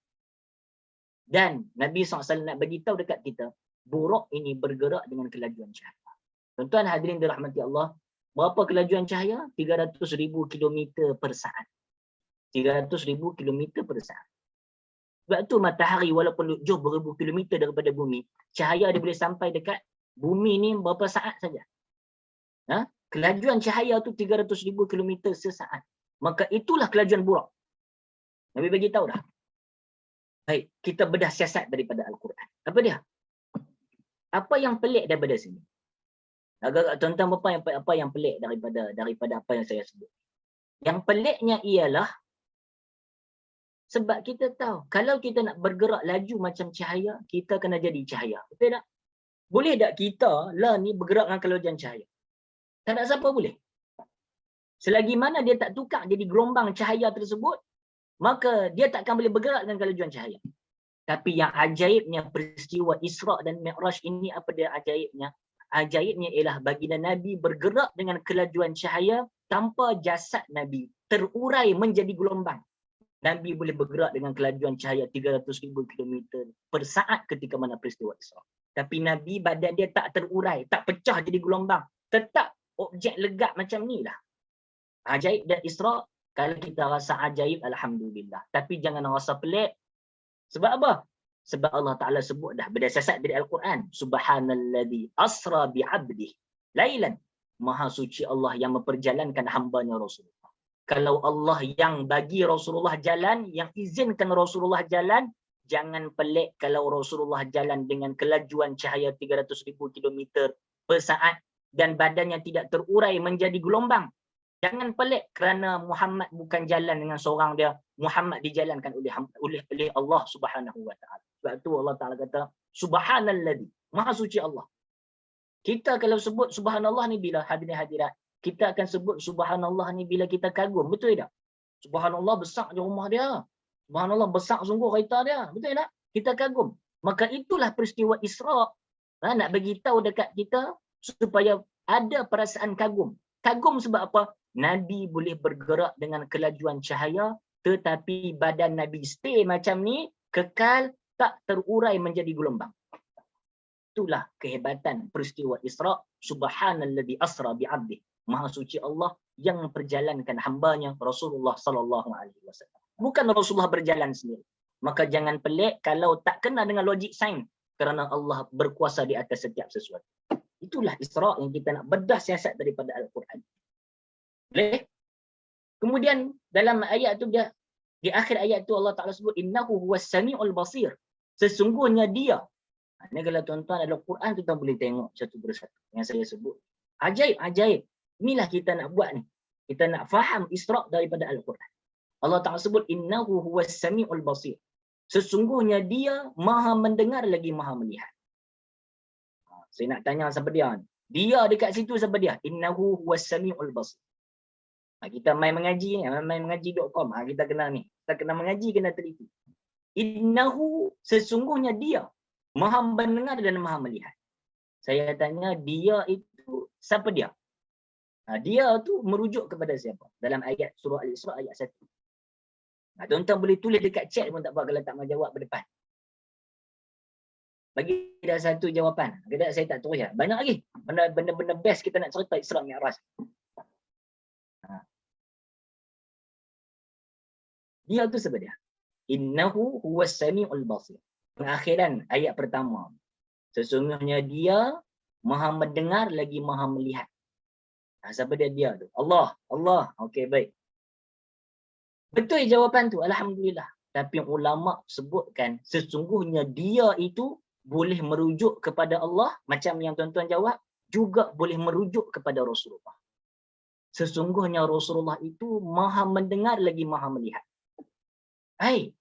Speaker 2: Dan Nabi SAW nak bagi tahu dekat kita, Buraq ini bergerak dengan kelajuan cahaya. Tuan-tuan hadirin dirahmati Allah, berapa kelajuan cahaya? 300,000 km per saat. 300,000 km per saat. Sebab tu matahari walaupun jauh beribu kilometer daripada bumi, cahaya dia boleh sampai dekat bumi ni berapa saat saja. Kelajuan cahaya tu 300,000 km sesaat. Maka itulah kelajuan Buraq. Nabi bagi tahu dah. Baik, kita bedah siasat daripada Al-Quran. Apa dia? Apa yang pelik daripada sini? Agak-agak tuan-tuan apa yang pelik daripada apa yang saya sebut. Yang peliknya ialah sebab kita tahu kalau kita nak bergerak laju macam cahaya, kita kena jadi cahaya. Betul tak? Boleh tak kita lah ni bergerak dengan kelajuan cahaya? Tak ada siapa boleh. Selagi mana dia tak tukar jadi gelombang cahaya tersebut, maka dia tak akan boleh bergerak dengan kelajuan cahaya. Tapi yang ajaibnya peristiwa Isra' dan Mi'raj ini, apa dia ajaibnya? Ajaibnya ialah baginda Nabi bergerak dengan kelajuan cahaya tanpa jasad Nabi terurai menjadi gelombang. Nabi boleh bergerak dengan kelajuan cahaya 300,000 km per saat ketika mana peristiwa Isra'. Tapi Nabi badan dia tak terurai, tak pecah jadi gelombang. Tetap objek legap macam ni lah. Ajaib dan Isra', kalau kita rasa ajaib, alhamdulillah. Tapi jangan rasa pelik. Sebab apa? Sebab Allah Ta'ala sebut dah berdasarkan dari Al-Quran. Subhanalladzi asra bi'abdih lailan. Maha suci Allah yang memperjalankan hambanya Rasulullah. Kalau Allah yang bagi Rasulullah jalan, yang izinkan Rasulullah jalan, jangan pelik kalau Rasulullah jalan dengan kelajuan cahaya 300,000 km per saat dan badannya tidak terurai menjadi gelombang. Jangan pelik kerana Muhammad bukan jalan dengan seorang dia. Muhammad dijalankan oleh Allah Subhanahu wa taala. Sebab tu Allah Taala kata subhanalladzi, maha suci Allah. Kita kalau sebut subhanallah ni bila hadirin hadirat, kita akan sebut subhanallah ni bila kita kagum, betul tak? Subhanallah besar je rumah dia. Subhanallah besar sungguh kereta dia, betul tak? Kita kagum. Maka itulah peristiwa Isra' nak bagi tahu dekat kita supaya ada perasaan kagum. Kagum sebab apa? Nabi boleh bergerak dengan kelajuan cahaya, tetapi badan Nabi stay macam ni, kekal, tak terurai menjadi gelombang. Itulah kehebatan peristiwa Isra'. Subhanalladzi asra bi'abdih. Maha suci Allah yang memperjalankan hambanya Rasulullah sallallahu alaihi wasallam. Bukan Rasulullah berjalan sendiri. Maka jangan pelik kalau tak kena dengan logik sains, kerana Allah berkuasa di atas setiap sesuatu. Itulah Isra' yang kita nak bedah siasat daripada Al-Quran. Boleh? Kemudian dalam ayat tu dia, di akhir ayat tu Allah Ta'ala sebut innahu huwas sami'ul basir. Sesungguhnya dia. Ini kalau tuan-tuan ada Quran, tuan-tuan boleh tengok satu persatu yang saya sebut. Ajaib. Inilah kita nak buat ni. Kita nak faham Isra' daripada Al-Quran. Allah Ta'ala sebut innahu huwas sami'ul basir. Sesungguhnya dia maha mendengar lagi maha melihat. Saya nak tanya siapa dia? Dia dekat situ siapa dia? Innahu huwas sami'ul basir. Kita main mengaji ni, main mengaji.com. Kita kena ni. Kita kena mengaji, kena teliti. Innahu, sesungguhnya dia maha mendengar dan maha melihat. Saya tanya, dia itu siapa dia? Dia tu merujuk kepada siapa? Dalam ayat surah Al-Isra ayat 1. Tuan-tuan boleh tulis dekat chat pun tak apa kalau tak mau jawab berdepan. Bagi dah satu jawapan. Kita saya tak terus ya. Banyak lagi benda-benda best kita nak cerita Isra Mi'raj. Dia tu siapa dia? Innahu huwas samiul basir. Pengakhiran ayat pertama. Sesungguhnya dia maha mendengar lagi maha melihat. Siapa dia? Dia tu. Allah. Okey, baik. Betul jawapan tu, alhamdulillah. Tapi ulama sebutkan sesungguhnya dia itu boleh merujuk kepada Allah macam yang tuan-tuan jawab, juga boleh merujuk kepada Rasulullah. Sesungguhnya Rasulullah itu maha mendengar lagi maha melihat. Hai,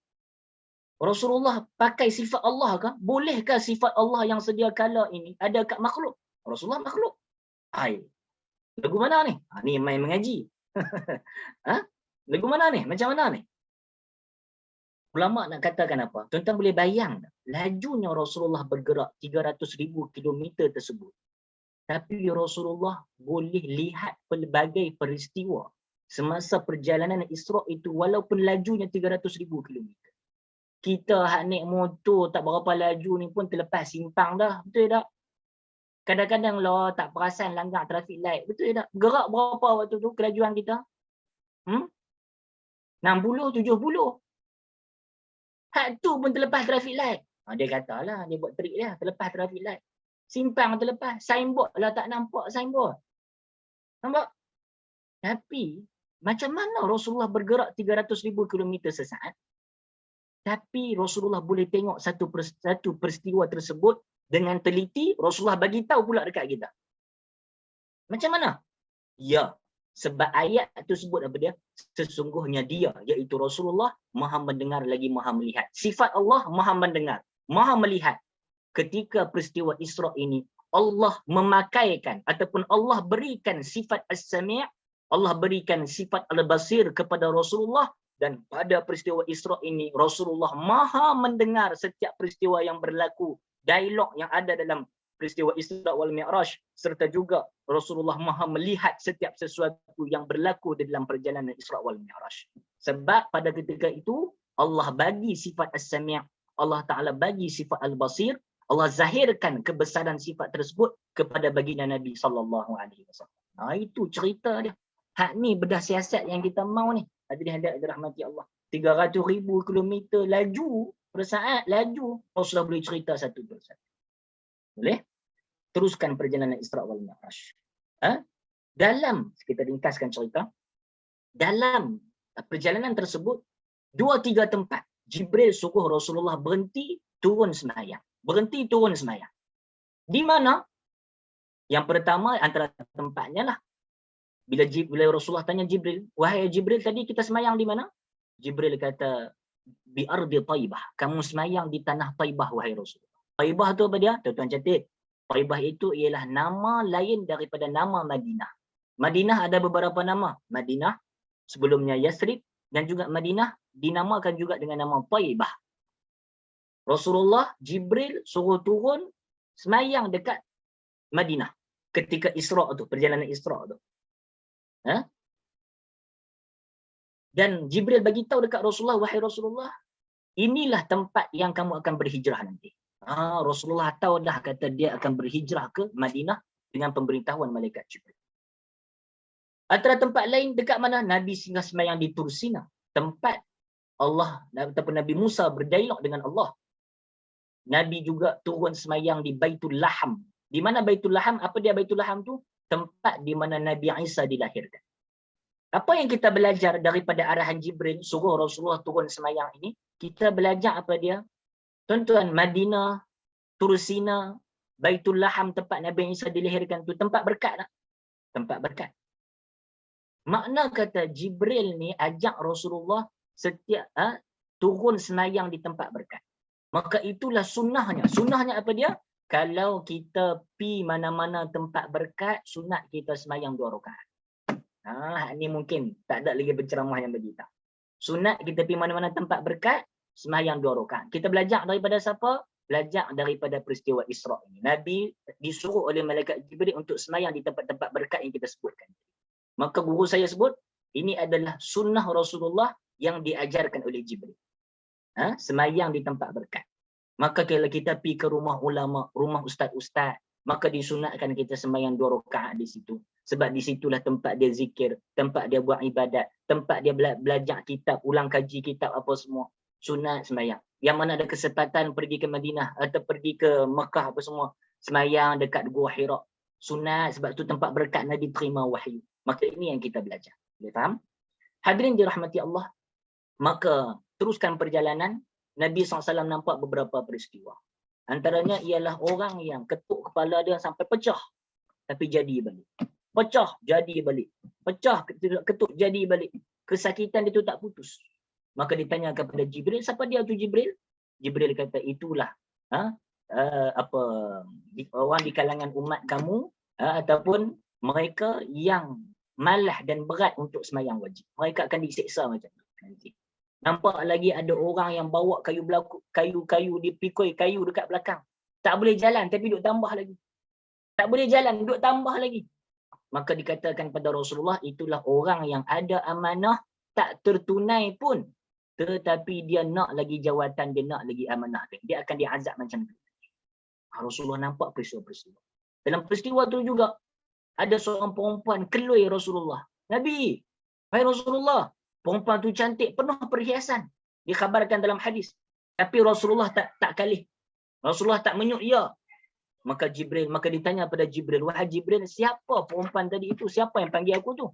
Speaker 2: Rasulullah pakai sifat Allah ke? Bolehkah sifat Allah yang sedia kala ini ada kat makhluk? Rasulullah makhluk. Hai, lagu mana ni? Ni main mengaji. Lagu mana ni? Macam mana ni? Ulama nak katakan apa? Tuan-tuan boleh bayang tak? Lajunya Rasulullah bergerak 300,000 kilometer tersebut. Tapi Rasulullah boleh lihat pelbagai peristiwa semasa perjalanan Isra' itu walaupun lajunya 300,000 kilometer. Kita hak naik motor tak berapa laju ni pun terlepas simpang dah. Betul tak? Kadang-kadang lah tak perasan langgar traffic light. Betul tak? Gerak berapa waktu tu kelajuan kita? 60, 70. Hak tu pun terlepas traffic light. Dia katalah, dia buat trik dia, terlepas traffic light. Simpang terlepas, signboard lah tak nampak signboard. Nampak? Tapi, macam mana Rasulullah bergerak 300,000 kilometer sesaat? Tapi Rasulullah boleh tengok satu peristiwa tersebut dengan teliti, Rasulullah bagi tahu pula dekat kita. Macam mana? Ya, sebab ayat tu sebut apa dia? Sesungguhnya dia, iaitu Rasulullah, maha mendengar lagi maha melihat. Sifat Allah maha mendengar, maha melihat. Ketika peristiwa Isra' ini, Allah memakaikan ataupun Allah berikan sifat As-Sami', Allah berikan sifat Al-Basir kepada Rasulullah, dan pada peristiwa Isra' ini Rasulullah maha mendengar setiap peristiwa yang berlaku, dialog yang ada dalam peristiwa Isra' wal Mi'raj, serta juga Rasulullah maha melihat setiap sesuatu yang berlaku di dalam perjalanan Isra' wal Mi'raj. Sebab pada ketika itu Allah bagi sifat As-Sami', Allah Ta'ala bagi sifat Al-Basir, Allah zahirkan kebesaran sifat tersebut kepada baginda Nabi SAW. Itu cerita dia. Hak ni bedah siasat yang kita mau ni. Hadirin hadirat dirahmati Allah. 300,000 kilometer laju per saat, laju. Rasulullah boleh cerita satu persatu. Boleh? Teruskan perjalanan Isra' wal Mi'raj. Dalam, kita ringkaskan cerita, dalam perjalanan tersebut, 2-3 tempat, Jibril suruh Rasulullah berhenti, turun semayang. Berhenti, turun semayang. Di mana? Yang pertama, antara tempatnya lah. Bila Rasulullah tanya Jibril, wahai Jibril, tadi kita semayang di mana? Jibril kata, bi ardi Taibah. Kamu semayang di tanah Taibah, wahai Rasulullah. Taibah tu apa dia? Tuan-tuan catat. Taibah itu ialah nama lain daripada nama Madinah. Madinah ada beberapa nama. Madinah, sebelumnya Yasrib, dan juga Madinah dinamakan juga dengan nama Taibah. Rasulullah, Jibril suruh turun semayang dekat Madinah ketika Isra' tu, perjalanan Isra' tu. Dan Jibril bagi tahu dekat Rasulullah, wahai Rasulullah, inilah tempat yang kamu akan berhijrah nanti. Rasulullah tahu dah, kata dia akan berhijrah ke Madinah dengan pemberitahuan malaikat Jibril. Antara tempat lain dekat mana? Nabi singgah semayang di Tur Sina, tempat Allah ataupun Nabi Musa berdialog dengan Allah. Nabi juga turun semayang di Baitul Laham. Di mana Baitul Laham? Apa dia Baitul Laham tu? Tempat di mana Nabi Isa dilahirkan. Apa yang kita belajar daripada arahan Jibril suruh Rasulullah turun semayang ini? Kita belajar apa dia? Tuan-tuan, Madinah, Tur Sina, Baitul Laham, tempat Nabi Isa dilahirkan tu tempat berkat tak? Tempat berkat. Makna kata Jibril ni ajak Rasulullah setiap turun semayang di tempat berkat. Maka itulah sunnahnya. Sunnahnya apa dia? Kalau kita pi mana-mana tempat berkat, sunat kita semayang 2 rakaat. Ni mungkin tak ada lagi penceramah yang bagi tak. Sunat kita pi mana-mana tempat berkat, semayang 2 rakaat. Kita belajar daripada siapa? Belajar daripada peristiwa Isra' ini. Nabi disuruh oleh malaikat Jibril untuk semayang di tempat-tempat berkat yang kita sebutkan. Maka guru saya sebut, ini adalah sunnah Rasulullah yang diajarkan oleh Jibril. Semayang di tempat berkat. Maka kalau kita pergi ke rumah ulama, rumah ustaz-ustaz, maka disunatkan kita sembahyang 2 rakaat di situ. Sebab di situlah tempat dia zikir, tempat dia buat ibadat, tempat dia belajar kitab, ulang kaji kitab apa semua. Sunat sembahyang. Yang mana ada kesempatan pergi ke Madinah atau pergi ke Mekah apa semua, sembahyang dekat Gua Hira. Sunat sebab tu tempat berkat Nabi terima wahyu. Maka ini yang kita belajar. Boleh faham? Hadirin dirahmati Allah, maka teruskan perjalanan, Nabi SAW nampak beberapa peristiwa. Antaranya ialah orang yang ketuk kepala dia sampai pecah, tapi jadi balik. Pecah, jadi balik. Pecah, ketuk, jadi balik. Kesakitan dia tu tak putus. Maka ditanya kepada Jibril, siapa dia tu Jibril? Jibril kata, itulah orang di kalangan umat kamu, ataupun mereka yang malah dan berat untuk sembahyang wajib. Mereka akan disiksa macam tu nanti. Nampak lagi ada orang yang bawa kayu dipikul kayu dekat belakang. Tak boleh jalan tapi duk tambah lagi. Tak boleh jalan, duk tambah lagi. Maka dikatakan pada Rasulullah, itulah orang yang ada amanah tak tertunai pun, tetapi dia nak lagi jawatan, dia nak lagi amanah. Dia akan diazab macam tu. Rasulullah nampak peristiwa-peristiwa. Dalam peristiwa tu juga ada seorang perempuan kelui Rasulullah. Nabi, hai Rasulullah, perempuan tu cantik, penuh perhiasan. Dikhabarkan dalam hadis. Tapi Rasulullah tak kalih. Rasulullah tak menyuk ya. Maka ditanya pada Jibril, wahai Jibril, siapa perempuan tadi itu? Siapa yang panggil aku tu?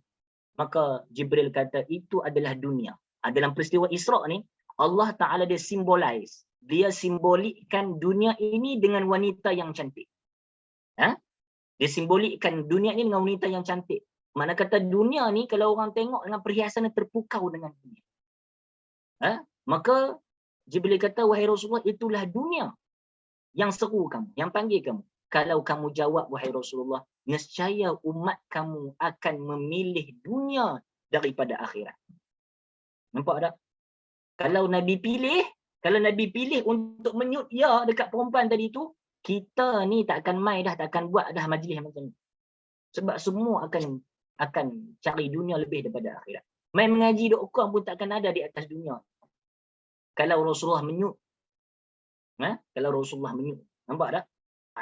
Speaker 2: Maka Jibril kata, itu adalah dunia. Dalam peristiwa Isra' ni, Allah Ta'ala dia symbolize. Dia simbolikkan dunia ini dengan wanita yang cantik. Dia simbolikkan dunia ini dengan wanita yang cantik. Mana kata dunia ni, kalau orang tengok dengan perhiasan yang terpukau dengan dunia. Maka Jibril kata, wahai Rasulullah, itulah dunia yang seru kamu, yang panggil kamu. Kalau kamu jawab, wahai Rasulullah, nescaya umat kamu akan memilih dunia daripada akhirat. Nampak tak? Kalau Nabi pilih untuk menyut ya dekat perempuan tadi tu, kita ni takkan mai dah, takkan buat dah majlis macam ni. Sebab semua akan cari dunia lebih daripada akhirat. Mai mengaji doktor pun takkan ada di atas dunia. Kalau Rasulullah menyut. Kalau Rasulullah menyut. Nampak tak?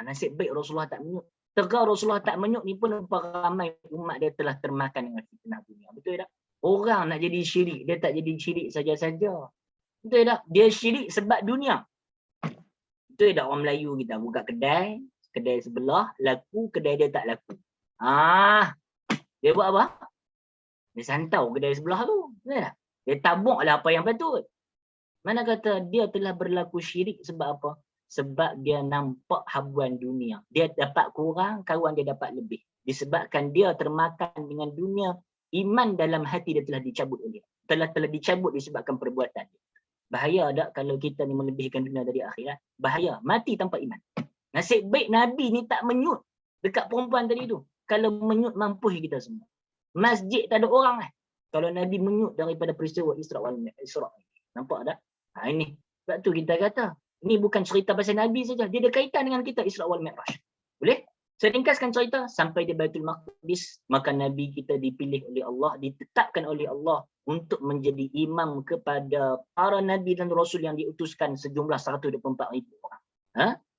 Speaker 2: Nasib baik Rasulullah tak menyut. Tegar Rasulullah tak menyut ni pun ramai umat dia telah termakan dengan fitnah dunia. Betul tak? Orang nak jadi syirik, dia tak jadi syirik saja-saja. Betul tak? Dia syirik sebab dunia. Betul tak orang Melayu kita buka kedai sebelah laku, kedai dia tak laku. Dia buat apa? Dia santau kedai sebelah tu. Betul tak? Dia tabuklah apa yang patut. Mana kata dia telah berlaku syirik sebab apa? Sebab dia nampak habuan dunia. Dia dapat kurang, kawan dia dapat lebih. Disebabkan dia termakan dengan dunia, iman dalam hati dia telah dicabut oleh. Telah dicabut disebabkan perbuatan dia. Bahaya tak kalau kita ni melebihkan dunia dari akhirat? Bahaya. Mati tanpa iman. Nasib baik Nabi ni tak menyut dekat perempuan tadi tu. Kalau menyut mampus kita semua. Masjid tak ada orang lah. Kalau Nabi menyut daripada peristiwa Isra' wal Mi'raj. Nampak tak? Ini. Sebab tu kita kata, ini bukan cerita pasal Nabi saja. Dia ada kaitan dengan kita Isra' wal Mi'raj. Boleh? Saya ringkaskan cerita sampai di Baitul Maqdis, maka Nabi kita dipilih oleh Allah, ditetapkan oleh Allah untuk menjadi imam kepada para Nabi dan Rasul yang diutuskan sejumlah 124,000 orang.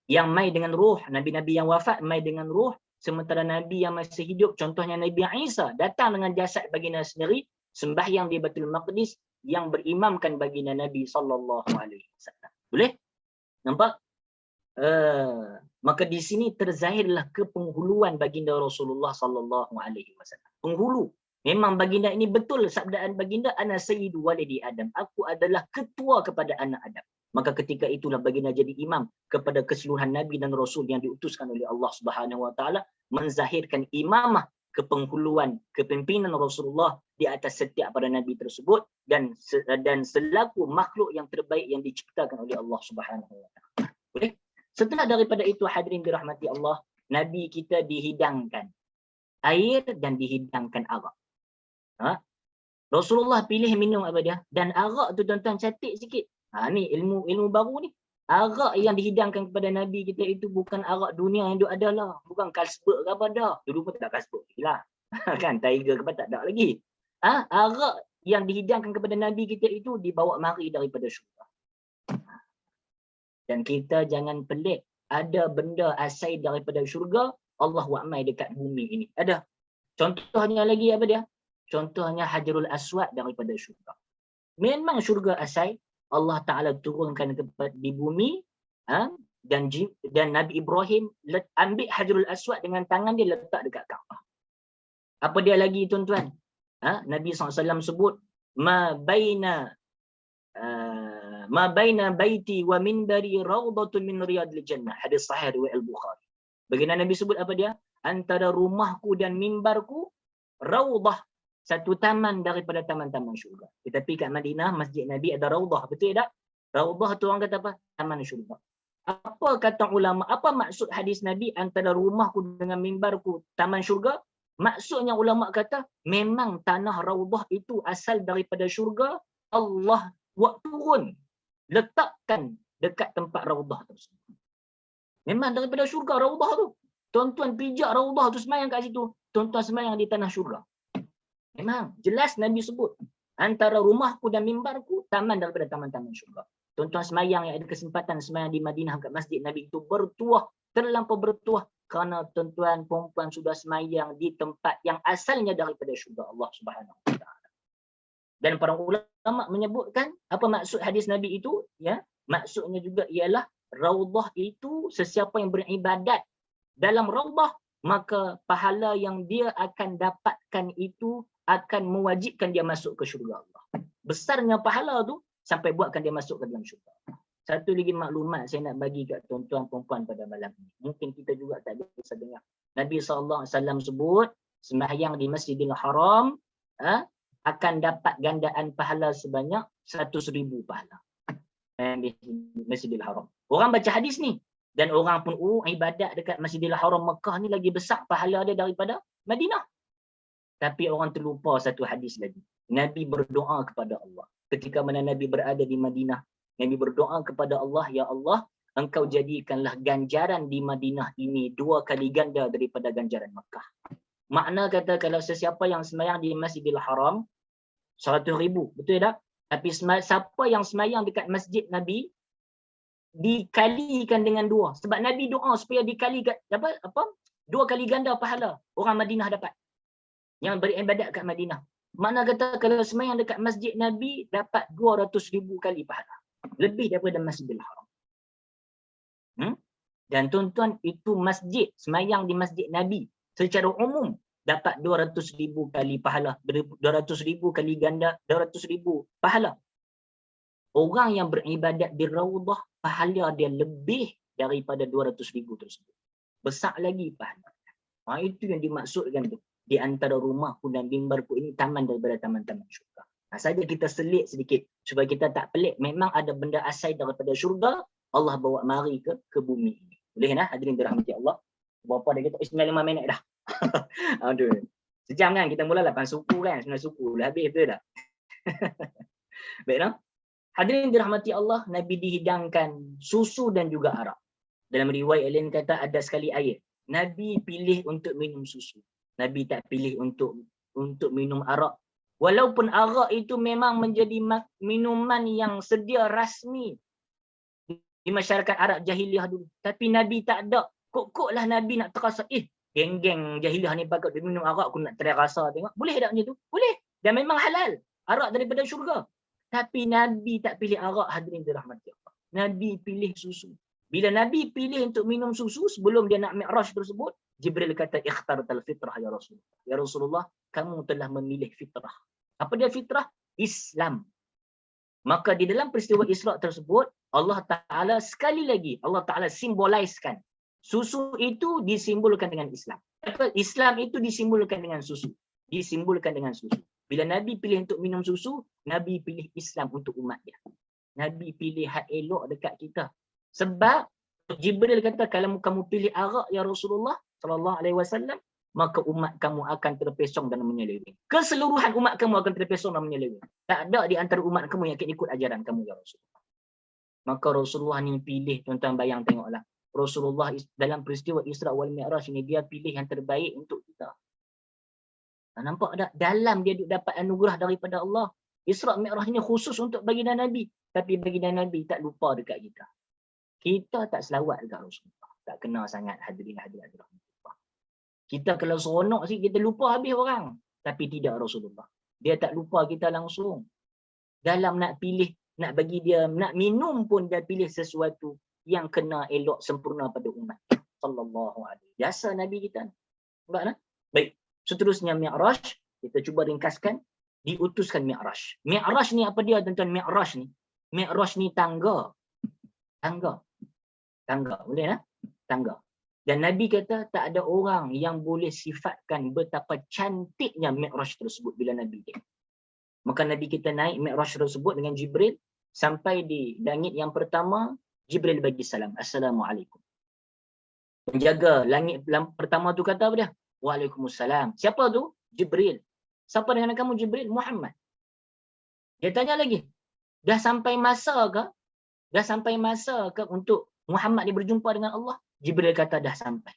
Speaker 2: Yang mai dengan ruh, Nabi-Nabi yang wafat mai dengan ruh, sementara Nabi yang masih hidup, contohnya Nabi Isa, datang dengan jasad baginda sendiri, sembahyang di Baitul Maqdis, yang berimamkan baginda Nabi SAW. Boleh? Nampak? Maka di sini terzahirlah kepenghuluan baginda Rasulullah SAW. Penghulu. Memang baginda ini betul sabdaan baginda, ana sayyidu walidi Adam. Aku adalah ketua kepada anak Adam. Maka ketika itulah baginda jadi imam kepada keseluruhan Nabi dan Rasul yang diutuskan oleh Allah Subhanahu Wa Taala, menzahirkan imamah, kepenghuluan, kepimpinan Rasulullah di atas setiap para Nabi tersebut dan selaku makhluk yang terbaik yang diciptakan oleh Allah Subhanahu Wa Taala. Boleh? Setelah daripada itu, hadirin dirahmati Allah, Nabi kita dihidangkan air dan dihidangkan arak. Rasulullah pilih minum apa dia? Dan arak tu tuan-tuan cantik sikit. Ni ilmu baru ni. Arak yang dihidangkan kepada Nabi kita itu bukan arak dunia yang ada lah. Bukan Carlsberg ke apa dah. Dulu pun tak ada Carlsberg lah. Kan, Tiger ke apa tak ada lagi. Arak yang dihidangkan kepada Nabi kita itu dibawa mari daripada syurga. Dan kita jangan pelik. ada benda asal daripada syurga, Allah wa'mai dekat bumi ini. Ada. Contohnya lagi apa dia? Contohnya Hajarul Aswad daripada syurga. Memang syurga asal Allah Ta'ala turunkan di bumi, dan Nabi Ibrahim ambil Hajarul Aswad dengan tangan dia letak dekat Kaabah. Apa dia lagi tuan-tuan? Nabi SAW sebut ma baina baiti wa minbari rawdatun min riyadil jannah. Hadis sahih riwayat Al-Bukhari. Baginda Nabi sebut apa dia? Antara rumahku dan mimbarku rawdah, satu taman daripada taman-taman syurga. Tetapi kat Madinah, masjid Nabi ada rawdah, betul tak? Rawdah tu orang kata apa? Taman syurga. Apa kata ulama? Apa maksud hadis Nabi antara rumahku dengan mimbarku taman syurga? Maksudnya ulama kata memang tanah rawdah itu asal daripada syurga. Allah buat turun, letakkan dekat tempat rawdah tersebut. Memang daripada syurga rawdah tu. Tuan-tuan pijak rawdah tu semayang kat situ. Tuan-tuan semayang di tanah syurga. Memang jelas Nabi sebut antara rumahku dan mimbarku taman daripada taman-taman syurga. Tuan-tuan semayang yang ada kesempatan semayang di Madinah kat masjid Nabi itu bertuah, terlampau bertuah kerana tuan-tuan perempuan sudah semayang di tempat yang asalnya daripada syurga Allah Subhanahu Wa Taala. Dan para ulama menyebutkan apa maksud hadis Nabi itu, ya, maksudnya juga ialah raudhah itu sesiapa yang beribadat dalam raudhah, maka pahala yang dia akan dapatkan itu akan mewajibkan dia masuk ke syurga Allah. Besarnya pahala tu sampai buatkan dia masuk ke dalam syurga. Satu lagi maklumat saya nak bagi kat tuan-tuan perempuan pada malam ini. Mungkin kita juga tak biasa dengar. Nabi SAW sebut sembahyang di Masjidil Haram akan dapat gandaan pahala sebanyak 100,000 pahala. Di Masjidil Haram. Orang baca hadis ni dan orang pun ibadat dekat Masjidil Haram Mekah ni lagi besar pahala dia daripada Madinah. Tapi orang terlupa satu hadis lagi. Nabi berdoa kepada Allah. Ketika mana Nabi berada di Madinah, Nabi berdoa kepada Allah, ya Allah, engkau jadikanlah ganjaran di Madinah ini 2 kali ganda daripada ganjaran Mekah. Makna kata kalau sesiapa yang sembahyang di Masjidil Haram 100,000, betul tak? Tapi siapa yang sembahyang dekat masjid Nabi dikalikan dengan 2. Sebab Nabi doa supaya dikalikan 2 kali ganda pahala orang Madinah dapat. Yang beribadat kat Madinah. Makna kata kalau sembahyang dekat masjid Nabi dapat 200,000 kali pahala. Lebih daripada Masjidil Haram. Dan tuan-tuan, itu masjid, sembahyang di masjid Nabi secara umum dapat 200,000 kali pahala, 200,000 kali ganda, 200,000 pahala. Orang yang beribadat di Raudhah, pahala dia lebih daripada 200,000 tersebut. Besar lagi pahala. Itu yang dimaksudkan tu. Di antara rumahku dan mimbarku ini taman daripada taman-taman syurga. Saja kita selit sedikit supaya kita tak pelik. Memang ada benda asal daripada syurga, Allah bawa mari ke bumi ini. Boleh nah hadirin dirahmati Allah. Berapa dah kita 95 minit dah. Aduh. Sejam kan kita mula 8 suku kan, 9 suku dah habis betul tak? Baiklah. Hadirin dirahmati Allah, Nabi dihidangkan susu dan juga arak. Dalam riwayat lain kata ada sekali air. Nabi pilih untuk minum susu. Nabi tak pilih untuk minum arak. Walaupun arak itu memang menjadi minuman yang sedia rasmi di masyarakat Arab jahiliah dulu. Tapi Nabi tak ada. Kok-koklah Nabi nak terasa, geng-geng jahiliah ni pakat dia minum arak, aku nak terasa tengok. Boleh tak macam tu? Boleh. Dan memang halal. Arak daripada syurga. Tapi Nabi tak pilih arak, hadirin dirahmati Allah. Nabi pilih susu. Bila Nabi pilih untuk minum susu, sebelum dia nak mi'raj tersebut, Jibril kata, ikhtartal fitrah ya Rasulullah. Ya Rasulullah, kamu telah memilih fitrah. Apa dia fitrah? Islam. Maka di dalam peristiwa Isra' tersebut, Allah Ta'ala sekali lagi, Allah Ta'ala simboliskan. Susu itu disimbolkan dengan Islam. Islam itu disimbolkan dengan susu. Disimbolkan dengan susu. Bila Nabi pilih untuk minum susu, Nabi pilih Islam untuk umat dia. Nabi pilih hak elok dekat kita. Sebab Jibril kata, kalau kamu pilih arak ya Rasulullah sallallahu alaihi wasallam, maka umat kamu akan terpesong dan menyeleweng. Keseluruhan umat kamu akan terpesong dan menyeleweng. Tak ada di antara umat kamu yang akan ikut ajaran kamu ya Rasulullah. Maka Rasulullah ni pilih, tuan-tuan bayang tengoklah. Rasulullah dalam peristiwa Isra' wal Mi'raj ini dia pilih yang terbaik untuk kita. Nampak tak? Dalam dia dapat anugerah daripada Allah. Isra' Mi'raj ini khusus untuk baginda Nabi. Tapi baginda Nabi tak lupa dekat kita. kita tak selawat dekat Rasulullah. Tak kenal sangat hadirin-hadirat rahmatullah. Kita kalau seronok sikit, kita lupa habis orang. Tapi tidak Rasulullah. Dia tak lupa kita langsung. Dalam nak pilih, nak bagi dia, nak minum pun dia pilih sesuatu yang kena elok sempurna pada umat. Sallallahu alaihi. Biasa Nabi kita. Nampak tak? Baik. Seterusnya Mi'raj. Kita cuba ringkaskan. Diutuskan Mi'raj. Mi'raj ni apa dia tuan-tuan? Mi'raj ni. Mi'raj ni tangga. Tangga. Tangga. Boleh tak? Tangga. Dan Nabi kata tak ada orang yang boleh sifatkan betapa cantiknya Mi'raj tersebut bila Nabi dia. Maka Nabi kita naik Mi'raj tersebut dengan Jibril sampai di langit yang pertama, Jibril bagi salam. Assalamualaikum. Penjaga langit pertama tu kata apa dia? Waalaikumsalam. Siapa tu? Jibril. Siapa dengan kamu Jibril? Muhammad. Dia tanya lagi, dah sampai masa ke? Dah sampai masa ke untuk Muhammad ni berjumpa dengan Allah? Jibril kata dah sampai.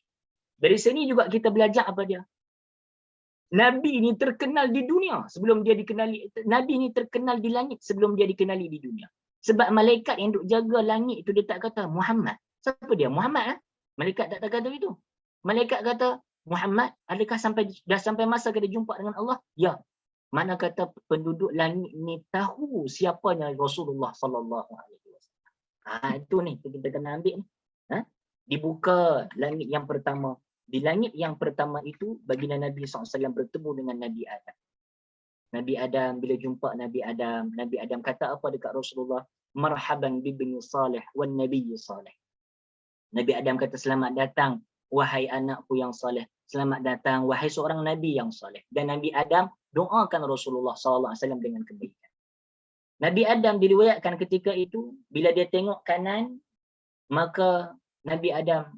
Speaker 2: Dari sini juga kita belajar apa dia? Nabi ni terkenal di dunia sebelum dia dikenali. Nabi ni terkenal di langit sebelum dia dikenali di dunia. Sebab malaikat yang duk jaga langit itu dia tak kata Muhammad. Siapa dia? Muhammad. Malaikat tak kata itu. Malaikat kata, Muhammad, adakah dah sampai masa kita jumpa dengan Allah? Ya. Mana kata penduduk langit ni tahu siapanya Rasulullah sallallahu alaihi wasallam. Itu ni kita kena ambil ni. Dibuka langit yang pertama. Di langit yang pertama itu baginda Nabi SAW bertemu dengan Nabi Adam. Nabi Adam bila jumpa Nabi Adam kata apa dekat Rasulullah? Marhaban bibni salih wan nabiyyi salih. Nabi Adam kata selamat datang wahai anakku yang saleh. Selamat datang wahai seorang nabi yang saleh. Dan Nabi Adam doakan Rasulullah SAW dengan kebaikan. Nabi Adam diriwayatkan ketika itu bila dia tengok kanan maka Nabi Adam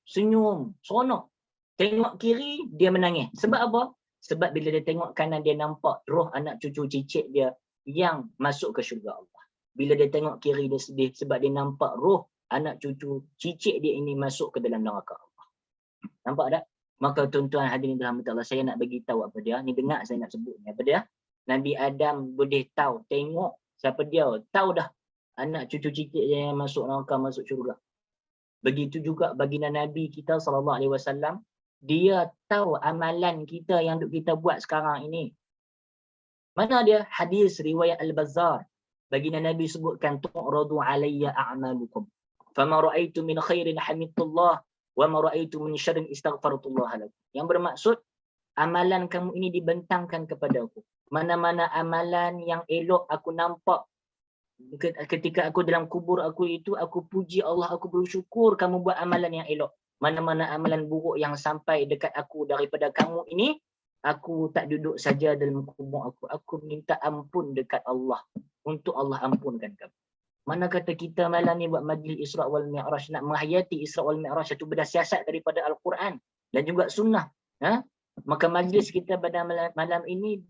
Speaker 2: senyum, seronok. Tengok kiri, dia menangis. Sebab apa? Sebab bila dia tengok kanan, dia nampak roh anak cucu cicit dia yang masuk ke syurga Allah. Bila dia tengok kiri, dia sedih sebab dia nampak roh anak cucu cicit dia ini masuk ke dalam neraka Allah. Nampak tak? Maka tuan-tuan hadirin rahmatullah, saya nak bagi tahu apa dia. Ni dengar saya nak sebut ni. Apa dia? Nabi Adam boleh tahu, tengok siapa dia. Tahu dah anak cucu cicit dia yang masuk neraka, masuk syurga. Begitu juga baginda Nabi kita SAW, dia tahu amalan kita yang kita buat sekarang ini. Mana dia? Hadis riwayat Al-Bazzar. Baginda Nabi sebutkan, tu'radu alayya a'malukum. Fama ra'aitu min khairin hamidullah, wa ma ra'aitu min syarrin istaghfartullah lakum. Yang bermaksud, amalan kamu ini dibentangkan kepada aku. Mana-mana amalan yang elok aku nampak. Ketika aku dalam kubur aku itu, aku puji Allah, aku bersyukur kamu buat amalan yang elok. Mana-mana amalan buruk yang sampai dekat aku daripada kamu ini, aku tak duduk saja dalam kubur aku. Aku minta ampun dekat Allah. Untuk Allah ampunkan kamu. Mana kata kita malam ni buat majlis Isra' wal Mi'raj, nak menghayati Isra' wal Mi'raj itu berdasar daripada Al-Quran dan juga sunnah. Maka majlis kita pada malam ini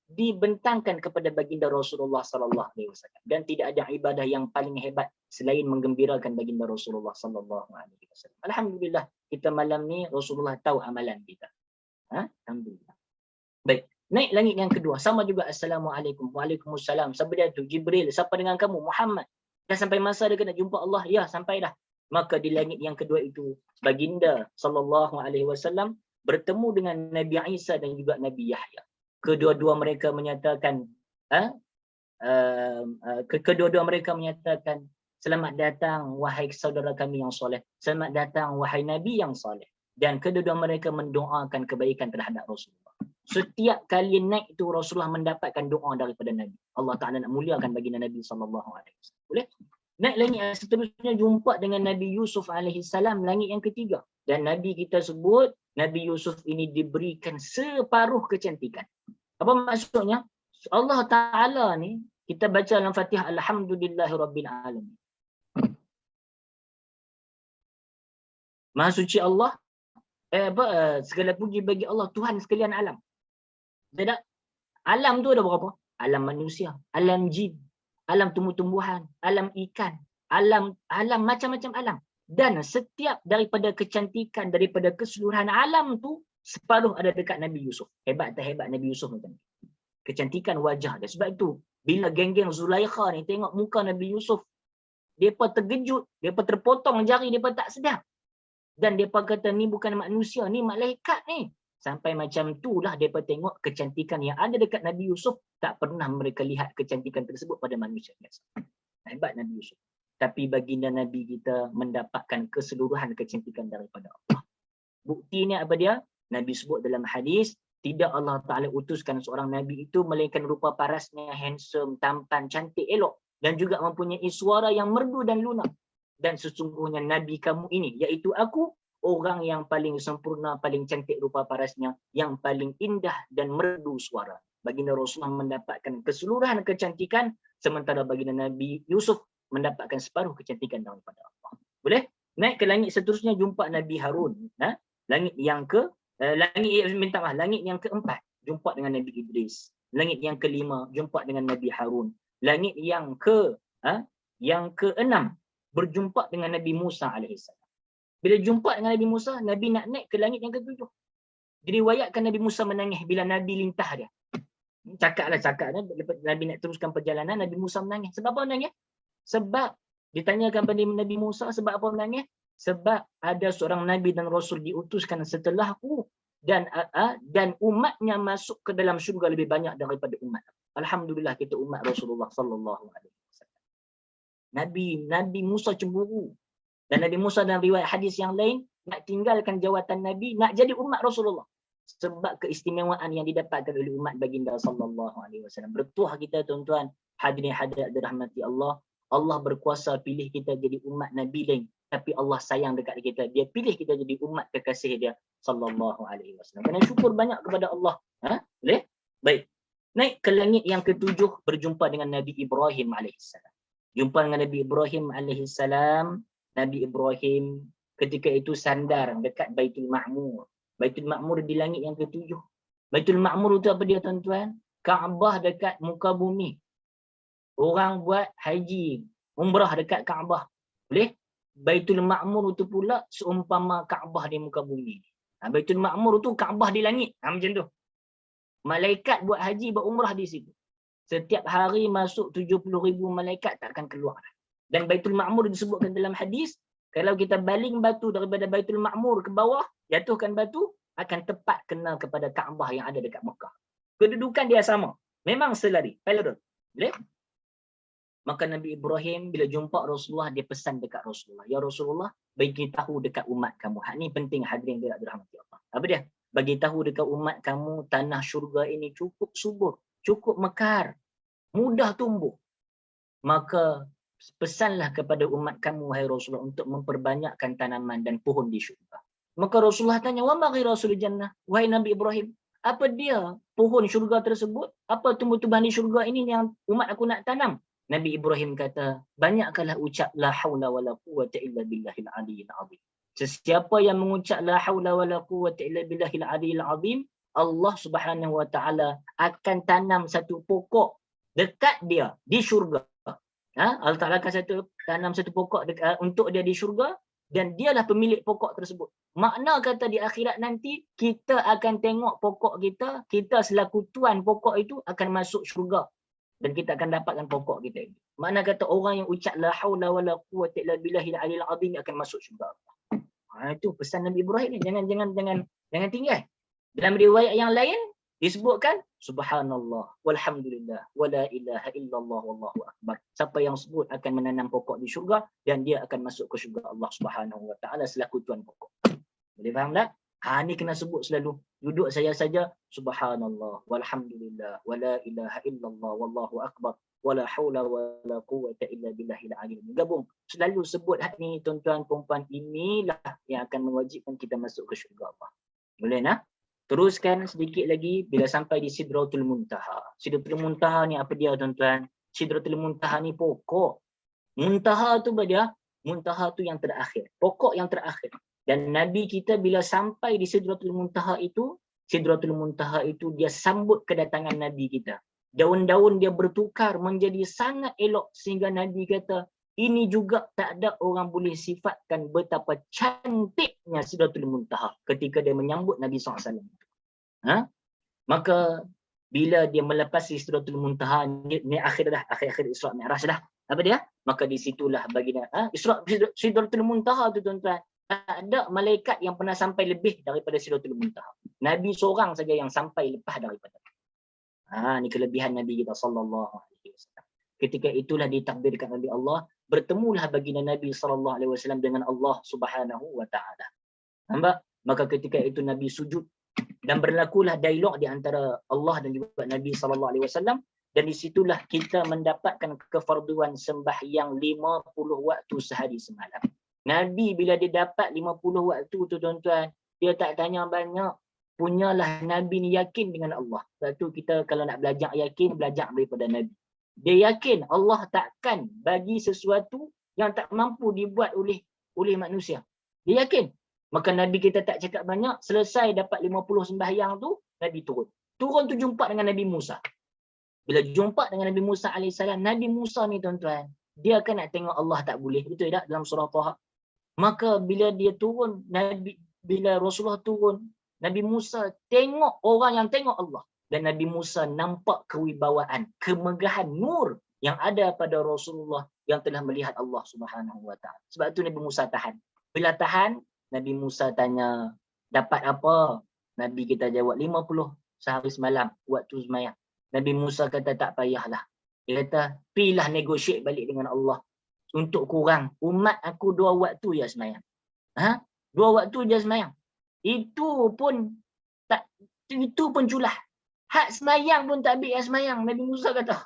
Speaker 2: dibentangkan kepada baginda Rasulullah sallallahu alaihi wasallam, dan tidak ada ibadah yang paling hebat selain menggembirakan baginda Rasulullah sallallahu alaihi wasallam. Alhamdulillah kita malam ni Rasulullah tahu amalan kita. Alhamdulillah. Baik, naik langit yang kedua sama juga assalamualaikum. Waalaikumsalam. Siapa dia tu? Jibril. Siapa dengan kamu? Muhammad. Dah sampai masa dia kena jumpa Allah? Ya, sampai dah. Maka di langit yang kedua itu baginda sallallahu alaihi wasallam bertemu dengan Nabi Isa dan juga Nabi Yahya. Kedua-dua mereka menyatakan selamat datang wahai saudara kami yang soleh, selamat datang wahai nabi yang soleh, dan kedua-dua mereka mendoakan kebaikan terhadap Rasulullah. Setiap kali naik itu Rasulullah mendapatkan doa daripada Nabi. Allah Taala nak muliakan baginda Nabi sallallahu alaihi wasallam. Boleh? Naik langit seterusnya jumpa dengan Nabi Yusuf alaihi salam, langit yang ketiga. Dan Nabi kita sebut Nabi Yusuf ini diberikan separuh kecantikan. Apa maksudnya? Allah Ta'ala ni, kita baca dalam Fatihah, Alhamdulillahirabbil alamin. Maha suci Allah, segala puji bagi Allah, Tuhan sekalian alam. Tidak? Alam tu ada berapa? Alam manusia, alam jin, alam tumbuh-tumbuhan, alam ikan, alam macam-macam alam. Dan setiap daripada kecantikan, daripada keseluruhan alam tu, separuh ada dekat Nabi Yusuf. Hebat tak hebat Nabi Yusuf macam ni? Kecantikan wajah dia. Sebab itu, bila geng-geng Zulaikha ni tengok muka Nabi Yusuf, Mereka terkejut, mereka terpotong jari, mereka tak sedar. Dan mereka kata, ni bukan manusia, ni malaikat ni. Sampai macam itulah mereka tengok kecantikan yang ada dekat Nabi Yusuf. Tak pernah mereka lihat kecantikan tersebut pada manusia biasa. Hebat Nabi Yusuf. Tapi baginda Nabi kita mendapatkan keseluruhan kecantikan daripada Allah. Buktinya apa dia? Nabi sebut dalam hadis, tidak Allah Ta'ala utuskan seorang Nabi itu melainkan rupa parasnya handsome, tampan, cantik, elok. Dan juga mempunyai suara yang merdu dan lunak. Dan sesungguhnya Nabi kamu ini, iaitu aku, orang yang paling sempurna, paling cantik rupa parasnya, yang paling indah dan merdu suara. Baginda Rasulullah mendapatkan keseluruhan kecantikan, sementara baginda Nabi Yusuf mendapatkan separuh kecantikan daripada Allah. Boleh? Naik ke langit seterusnya, jumpa Nabi Harun. Langit yang langit yang keempat, jumpa dengan Nabi Idris. Langit yang kelima, jumpa dengan Nabi Harun. Langit yang keenam, berjumpa dengan Nabi Musa alaihissalam. Bila jumpa dengan Nabi Musa, Nabi nak naik ke langit yang ketujuh. Diriwayatkan Nabi Musa menangis bila Nabi lintah dia. Cakap Nabi nak teruskan perjalanan, Nabi Musa menangis. Sebab apa menangis? Sebab ditanyakan pada Nabi Musa, sebab apa menangis? Sebab ada seorang Nabi dan Rasul diutuskan setelahku dan umatnya masuk ke dalam syurga lebih banyak daripada umat. Alhamdulillah kita umat Rasulullah sallallahu alaihi wasallam. Nabi Musa cemburu. Dan Nabi Musa dalam riwayat hadis yang lain nak tinggalkan jawatan Nabi, nak jadi umat Rasulullah. Sebab keistimewaan yang didapatkan oleh umat baginda sallallahu alaihi wasallam. Bertuah kita tuan-tuan, hadirin hadirat dirahmati Allah. Allah berkuasa pilih kita jadi umat Nabi lain. Tapi Allah sayang dekat kita. Dia pilih kita jadi umat kekasih dia sallallahu alaihi wasallam. Kena syukur banyak kepada Allah. Boleh? Baik. Naik ke langit yang ketujuh, berjumpa dengan Nabi Ibrahim alaihissalam. Jumpa dengan Nabi Ibrahim alaihissalam. Nabi Ibrahim ketika itu sandar dekat Baitul Ma'mur. Baitul Ma'mur di langit yang ketujuh. Baitul Ma'mur itu apa dia tuan-tuan? Kaabah dekat muka bumi. Orang buat haji, umrah dekat Kaabah. Boleh? Baitul Ma'mur itu pula seumpama Kaabah di muka bumi. Baitul Ma'mur itu Kaabah di langit. Macam tu. Malaikat buat haji, buat umrah di situ. Setiap hari masuk 70,000 malaikat tak akan keluar. Dan Baitul Ma'mur disebutkan dalam hadis, kalau kita baling batu daripada Baitul Ma'mur ke bawah, jatuhkan batu, akan tepat kena kepada Kaabah yang ada dekat Mekah. Kedudukan dia sama. Memang selari. Parallel. Boleh? Maka Nabi Ibrahim bila jumpa Rasulullah, dia pesan dekat Rasulullah. Ya Rasulullah, bagi tahu dekat umat kamu. Hak ni penting hadirin dirahmati Allah. Apa dia? Bagi tahu dekat umat kamu, tanah syurga ini cukup subur, cukup mekar, mudah tumbuh. Maka pesanlah kepada umat kamu, wahai Rasulullah, untuk memperbanyakkan tanaman dan pohon di syurga. Maka Rasulullah tanya, wa ma ghirasul jannah? Wahai Nabi Ibrahim, apa dia pohon syurga tersebut? Apa tumbuh-tumbuhan di syurga ini yang umat aku nak tanam? Nabi Ibrahim kata, banyakkanlah ucap la haula wala quwwata illa billahil aliyyil azim. Sesiapa yang mengucap la haula wala quwwata illa billahil aliyyil azim, Allah Subhanahu wa taala akan tanam satu pokok dekat dia di syurga. Allah Ta'ala akan tanam satu pokok untuk dia di syurga, dan dialah pemilik pokok tersebut. Makna kata di akhirat nanti, kita akan tengok pokok kita selaku tuan pokok itu akan masuk syurga. Dan kita akan dapatkan pokok kita ini. Makna kata orang yang ucap la haula wala quwwata illa billahil aliyyil azim akan masuk syurga. Itu pesan Nabi Ibrahim ni. Jangan tinggal. Dalam riwayat yang lain disebutkan subhanallah walhamdulillah wala ilaha illallah wallahu akbar. Siapa yang sebut akan menanam pokok di syurga dan dia akan masuk ke syurga Allah Subhanahu wa taala selaku tuan pokok. Boleh faham tak? Ni kena sebut selalu. Duduk saya saja subhanallah walhamdulillah wala ilaha illallah wallahu akbar wala haula wala quwwata illa billahil aliyyil. Gabung selalu sebut hak ni tuan-tuan puan-puan, inilah yang akan mewajibkan kita masuk ke syurga Allah. Boleh nak? Teruskan sedikit lagi bila sampai di Sidratul Muntaha. Sidratul Muntaha ni apa dia tuan-tuan? Sidratul Muntaha ni pokok. Muntaha tu apa dia? Muntaha tu yang terakhir. Pokok yang terakhir. Dan Nabi kita bila sampai di Sidratul Muntaha itu dia sambut kedatangan Nabi kita. Daun-daun dia bertukar menjadi sangat elok sehingga Nabi kata, ini juga tak ada orang boleh sifatkan betapa cantiknya Sidratul Muntaha ketika dia menyambut Nabi SAW. Maka bila dia melepasi Sidratul Muntaha, ni akhir Isra Mi'raj dah. Apa dia? Maka di situlah baginda Sidratul Muntaha tu tuan-tuan. Tak ada malaikat yang pernah sampai lebih daripada Sidratul Muntaha. Nabi seorang saja yang sampai lepas daripada. Ni kelebihan Nabi kita sallallahu alaihi wasallam. Ketika itulah ditakdirkan oleh Allah, bertemulah baginda Nabi sallallahu alaihi wasallam dengan Allah Subhanahu wa taala. Nampak? Maka ketika itu Nabi sujud dan berlakulah dialog di antara Allah dan juga Nabi sallallahu alaihi wasallam, dan di situlah kita mendapatkan kefarduan sembahyang 50 waktu sehari semalam. Nabi bila dia dapat 50 waktu tu tuan-tuan, dia tak tanya banyak. Punyalah Nabi ni yakin dengan Allah. Sebab tu kita kalau nak belajar yakin, belajar daripada Nabi. Dia yakin Allah takkan bagi sesuatu yang tak mampu dibuat oleh manusia. Dia yakin. Maka Nabi kita tak cakap banyak, selesai dapat 50 sembahyang tu, Nabi turun. Turun tu jumpa dengan Nabi Musa. Bila jumpa dengan Nabi Musa AS, Nabi Musa ni tuan-tuan, dia kan nak tengok Allah tak boleh. Betul tak dalam surah Taha? Maka bila dia turun, bila Rasulullah turun, Nabi Musa tengok orang yang tengok Allah. Dan Nabi Musa nampak kewibawaan, kemegahan nur yang ada pada Rasulullah yang telah melihat Allah Subhanahu wa taala. Sebab tu Nabi Musa tahan. Bila tahan, Nabi Musa tanya, dapat apa? Nabi kita jawab 50 sehari semalam waktu sembahyang. Nabi Musa kata tak payahlah. Dia kata, pilah negotiate balik dengan Allah untuk kurang. Umat aku 2 waktu je sembahyang. 2 waktu je sembahyang. Itu pun culah. Hak sembahyang pun tak ambil yang sembahyang. Nabi Musa kata.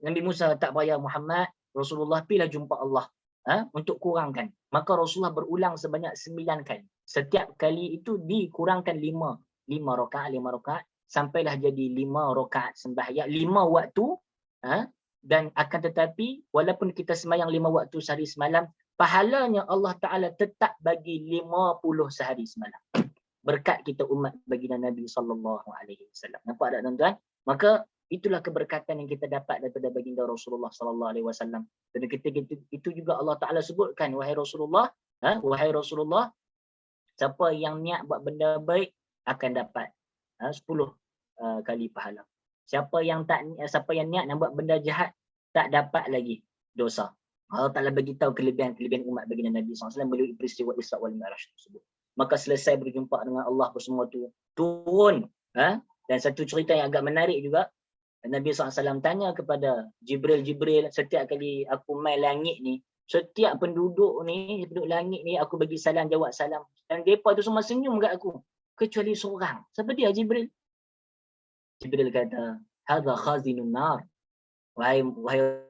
Speaker 2: Nabi Musa tak payah Muhammad, Rasulullah pilah jumpa Allah. Untuk kurangkan. Maka Rasulullah berulang sebanyak 9 kali. Setiap kali itu dikurangkan 5 rakaat, sampailah jadi 5 rakaat sembahyang, 5 waktu. Dan akan tetapi, walaupun kita sembahyang 5 waktu sehari semalam, pahalanya Allah Ta'ala tetap bagi 50 sehari semalam. Berkat kita umat baginda Nabi sallallahu alaihi wasallam. Nampak tak tuan-tuan? Maka itulah keberkatan yang kita dapat daripada baginda Rasulullah sallallahu alaihi wasallam. Dan ketika itu juga Allah Taala sebutkan, wahai Rasulullah, siapa yang niat buat benda baik akan dapat 10 kali pahala. Siapa yang niat nak buat benda jahat tak dapat lagi dosa. Allah Taala bagi tahu kelebihan umat baginda Nabi sallallahu alaihi wasallam melalui peristiwa Isra wal Mi'raj tersebut. Maka selesai berjumpa dengan Allah semua tu turun. Dan satu cerita yang agak menarik juga, Nabi SAW tanya kepada Jibril, setiap kali aku main langit ni, setiap penduduk langit ni, aku bagi salam, jawab salam. Dan mereka tu semua senyum kat aku. Kecuali seorang. Siapa dia Jibril? Jibril kata, hadha khazinun nar. Wahai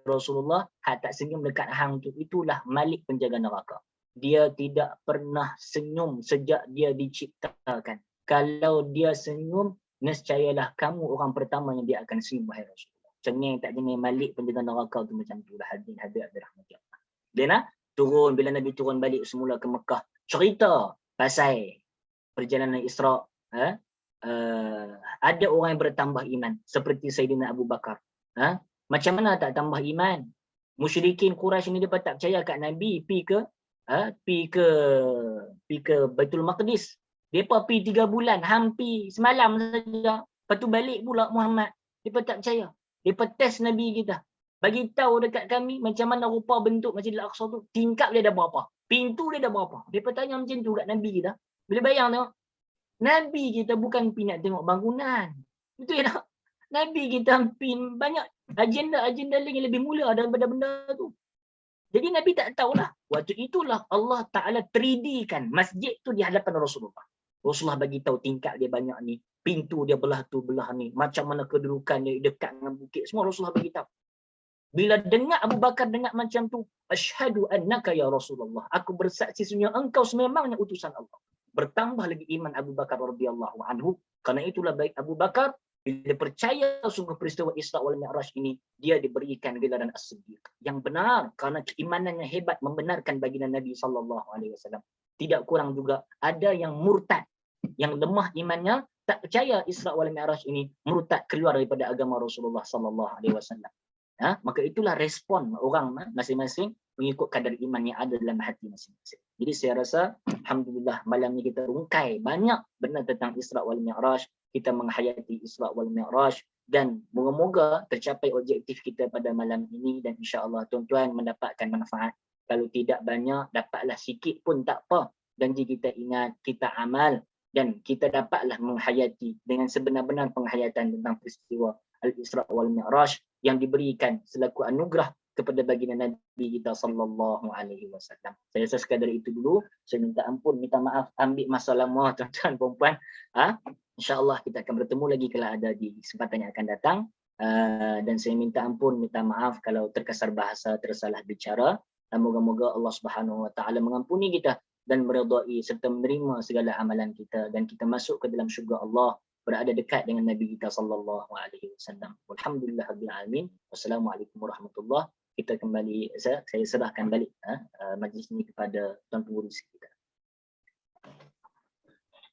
Speaker 2: Rasulullah, hak tak senyum dekat hang tu, itulah malik penjaga neraka. Dia tidak pernah senyum sejak dia diciptakan. Kalau dia senyum, nescayalah kamu orang pertama yang dia akan senyum, wahai Rasulullah. Cengeng tak cengeng, malik penjaga neraka tu macam tu lah. Hadir rahmati Allah. Dia turun, bila Nabi turun balik semula ke Mekah, cerita pasal perjalanan Isra. Ada orang yang bertambah iman seperti Sayyidina Abu Bakar. Macam mana tak tambah iman? Musyrikin Quraisy ni dia tak percaya kat Nabi pi ke Baitul Maqdis. Depa pi 3 bulan, hampir semalam saja. Lepas tu balik pula Muhammad. Depa tak percaya. Depa test Nabi kita. Bagi tahu dekat kami macam mana rupa bentuk Masjidil Aqsa tu, tingkap dia dah berapa, pintu dia dah berapa. Depa tanya macam tu kat Nabi kita. Bila bayang tengok, Nabi kita bukan pi nak tengok bangunan. Betul tak? Nabi kita pi banyak agenda lain yang lebih mulia daripada benda tu. Jadi Nabi tak tahulah. Waktu itulah Allah Ta'ala 3D kan masjid tu di hadapan Rasulullah. Rasulullah bagi tahu tingkap dia banyak ni. Pintu dia belah tu, belah ni. Macam mana kedudukan dia dekat dengan bukit. Semua Rasulullah bagi tahu. Bila dengar Abu Bakar dengar macam tu, asyhadu annaka ya Rasulullah. Aku bersaksi sesungguhnya engkau sememangnya utusan Allah. Bertambah lagi iman Abu Bakar radhiyallahu anhu. Karena itulah baik Abu Bakar bila percaya sungguh peristiwa Isra wal Mi'raj ini, dia diberikan gelaran As-Siddiq yang benar karena keimanannya hebat membenarkan baginda Nabi sallallahu alaihi wasallam. Tidak kurang juga ada yang murtad, yang lemah imannya, tak percaya Isra wal Mi'raj ini, murtad keluar daripada agama Rasulullah sallallahu alaihi wasallam. Maka itulah respon orang masing-masing mengikut kadar iman yang ada dalam hati masing-masing. Jadi saya rasa alhamdulillah malam ni kita rungkai banyak benda tentang Isra wal Mi'raj, kita menghayati Isra wal Mi'raj, dan moga-moga tercapai objektif kita pada malam ini, dan insya-Allah tuan-tuan mendapatkan manfaat. Kalau tidak banyak, dapatlah sikit pun tak apa. Janji kita ingat, kita amal, dan kita dapatlah menghayati dengan sebenar-benar penghayatan tentang peristiwa Al-Isra wal Mi'raj yang diberikan selaku anugerah kepada baginda Nabi kita sallallahu alaihi wasallam. Saya rasa sekadar itu dulu. Saya minta ampun, minta maaf ambil masa lama tuan-tuan puan-puan. InsyaAllah kita akan bertemu lagi kalau ada di kesempatan yang akan datang. Dan saya minta ampun, minta maaf kalau terkasar bahasa, tersalah bicara. Dan moga-moga Allah Subhanahu wa taala mengampuni kita dan meridai serta menerima segala amalan kita, dan kita masuk ke dalam syurga Allah, berada dekat dengan Nabi kita sallallahu alaihi wasallam. Alhamdulillahirabbil alamin. Wassalamualaikum warahmatullahi. Kita kembali, saya serahkan balik majlis ini kepada tuan pengurus kita.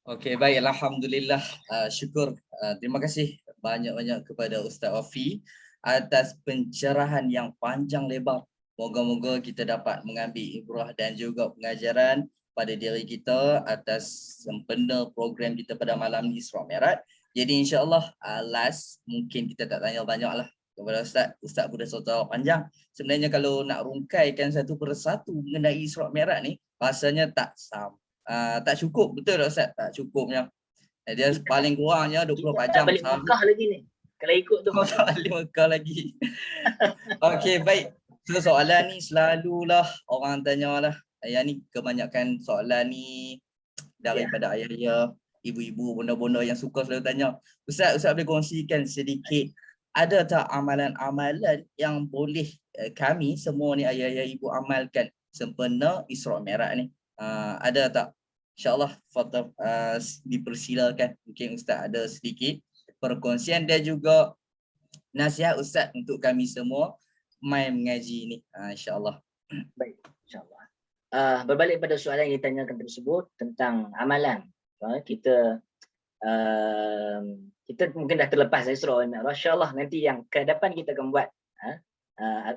Speaker 1: Okey, baik, alhamdulillah. Syukur. Terima kasih banyak-banyak kepada Ustaz Wafi atas pencerahan yang panjang lebar. Moga-moga kita dapat mengambil ibrah dan juga pengajaran pada diri kita atas sempena program kita pada malam ni, Isra Mi'raj. Jadi insya-Allah last mungkin kita tak tanya banyaklah kepada Ustaz. Ustaz pun dah tahu panjang. Sebenarnya kalau nak rungkaikan satu persatu mengenai Isra Mi'raj ni, rasanya tak cukup, betul tak Ustaz? Tak cukupnya. Dia paling kurangnya 24 jam.
Speaker 2: Balik Mekah lagi ni. Kalau ikut tu.
Speaker 1: Tak balik Mekah lagi. Okey, baik. So, soalan ni selalulah orang tanyalah. Yang ni kebanyakan soalan ni daripada ayah-ayah, ibu-ibu, bunda-bunda yang suka selalu tanya. Ustaz boleh kongsikan sedikit, ada tak amalan-amalan yang boleh kami semua ni ayah-ayah ibu amalkan sempena Isra Mi'raj ni? Ada tak? InsyaAllah dipersilakan. Mungkin Ustaz ada sedikit perkongsian dan juga nasihat Ustaz untuk kami semua mai mengaji ni. InsyaAllah.
Speaker 2: Baik, insyaAllah. Berbalik pada soalan yang ditanyakan tersebut tentang amalan. Kita mungkin dah terlepas dari Isra wal Mi'raj. InsyaAllah nanti yang ke depan kita akan buat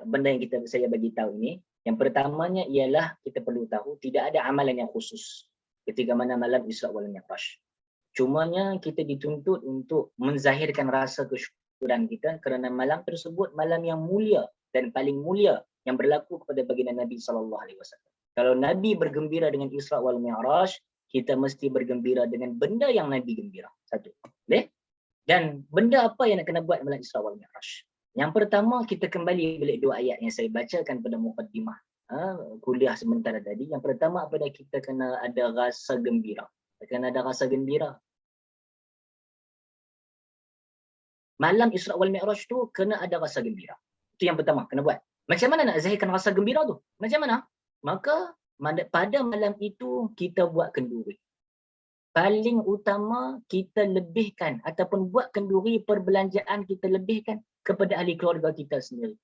Speaker 2: benda yang saya bagi tahu ini. Yang pertamanya ialah kita perlu tahu tidak ada amalan yang khusus ketika mana malam Isra wal Mi'raj. Cumanya kita dituntut untuk menzahirkan rasa kesyukuran kita kerana malam tersebut malam yang mulia dan paling mulia yang berlaku kepada baginda Nabi sallallahu alaihi wasallam. Kalau Nabi bergembira dengan Isra wal Mi'raj, kita mesti bergembira dengan benda yang Nabi gembira. Satu. Boleh? Dan benda apa yang nak kena buat malam Isra wal Mi'raj? Yang pertama, kita kembali balik dua ayat yang saya bacakan pada mukaddimah kuliah sebentar tadi. Yang pertama, apa dah kita kena ada rasa gembira. Kena ada rasa gembira. Malam Isra wal Mi'raj tu kena ada rasa gembira. Itu yang pertama kena buat. Macam mana nak zahirkan rasa gembira tu? Macam mana? Maka pada malam itu kita buat kenduri. Paling utama kita lebihkan ataupun buat kenduri perbelanjaan kita lebihkan kepada ahli keluarga kita sendiri.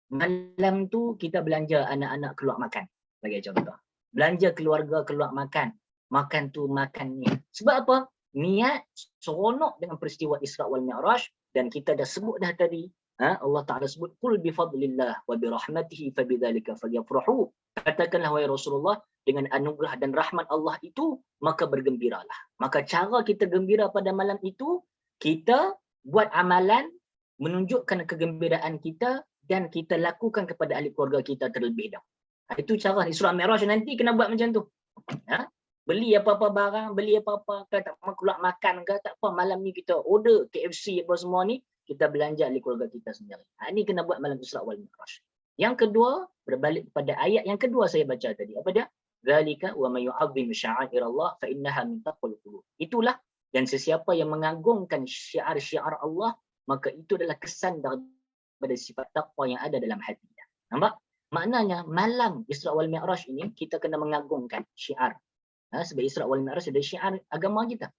Speaker 2: Malam tu kita belanja anak-anak keluar makan. Bagi contoh. Belanja keluarga keluar makan. Makan tu makan ni. Sebab apa? Niat seronok dengan peristiwa Isra wal Mi'raj, dan kita dah sebut dah tadi. Allah Ta'ala sebut, Qul bifadlillah wa birahmatihi fabidzalika falyafrahu. Katakanlah wahai Rasulullah, dengan anugerah dan rahmat Allah itu, maka bergembiralah. Maka cara kita gembira pada malam itu, kita buat amalan menunjukkan kegembiraan kita dan kita lakukan kepada ahli keluarga kita terlebih dahulu. Itu cara Isra Mi'raj nanti kena buat macam tu. Beli apa-apa barang, beli apa-apa, tak mau keluar makan ke, tak apa, malam ni kita order KFC apa semua ni, kita belanja ahli keluarga kita sendiri. Ini kena buat malam Isra wal Mi'raj. Yang kedua, berbalik kepada ayat yang kedua saya baca tadi. Apa dia? Zalika wa may yu'azzim sya'airallah fa innaha min taqwal qulub. Itulah, dan sesiapa yang mengagungkan syiar-syiar Allah, maka itu adalah kesan daripada sifat takwa yang ada dalam hatinya. Nampak? Maknanya malam Isra wal Mi'raj ini kita kena mengagungkan syiar. Sebab Isra wal Mi'raj ada syiar agama kita.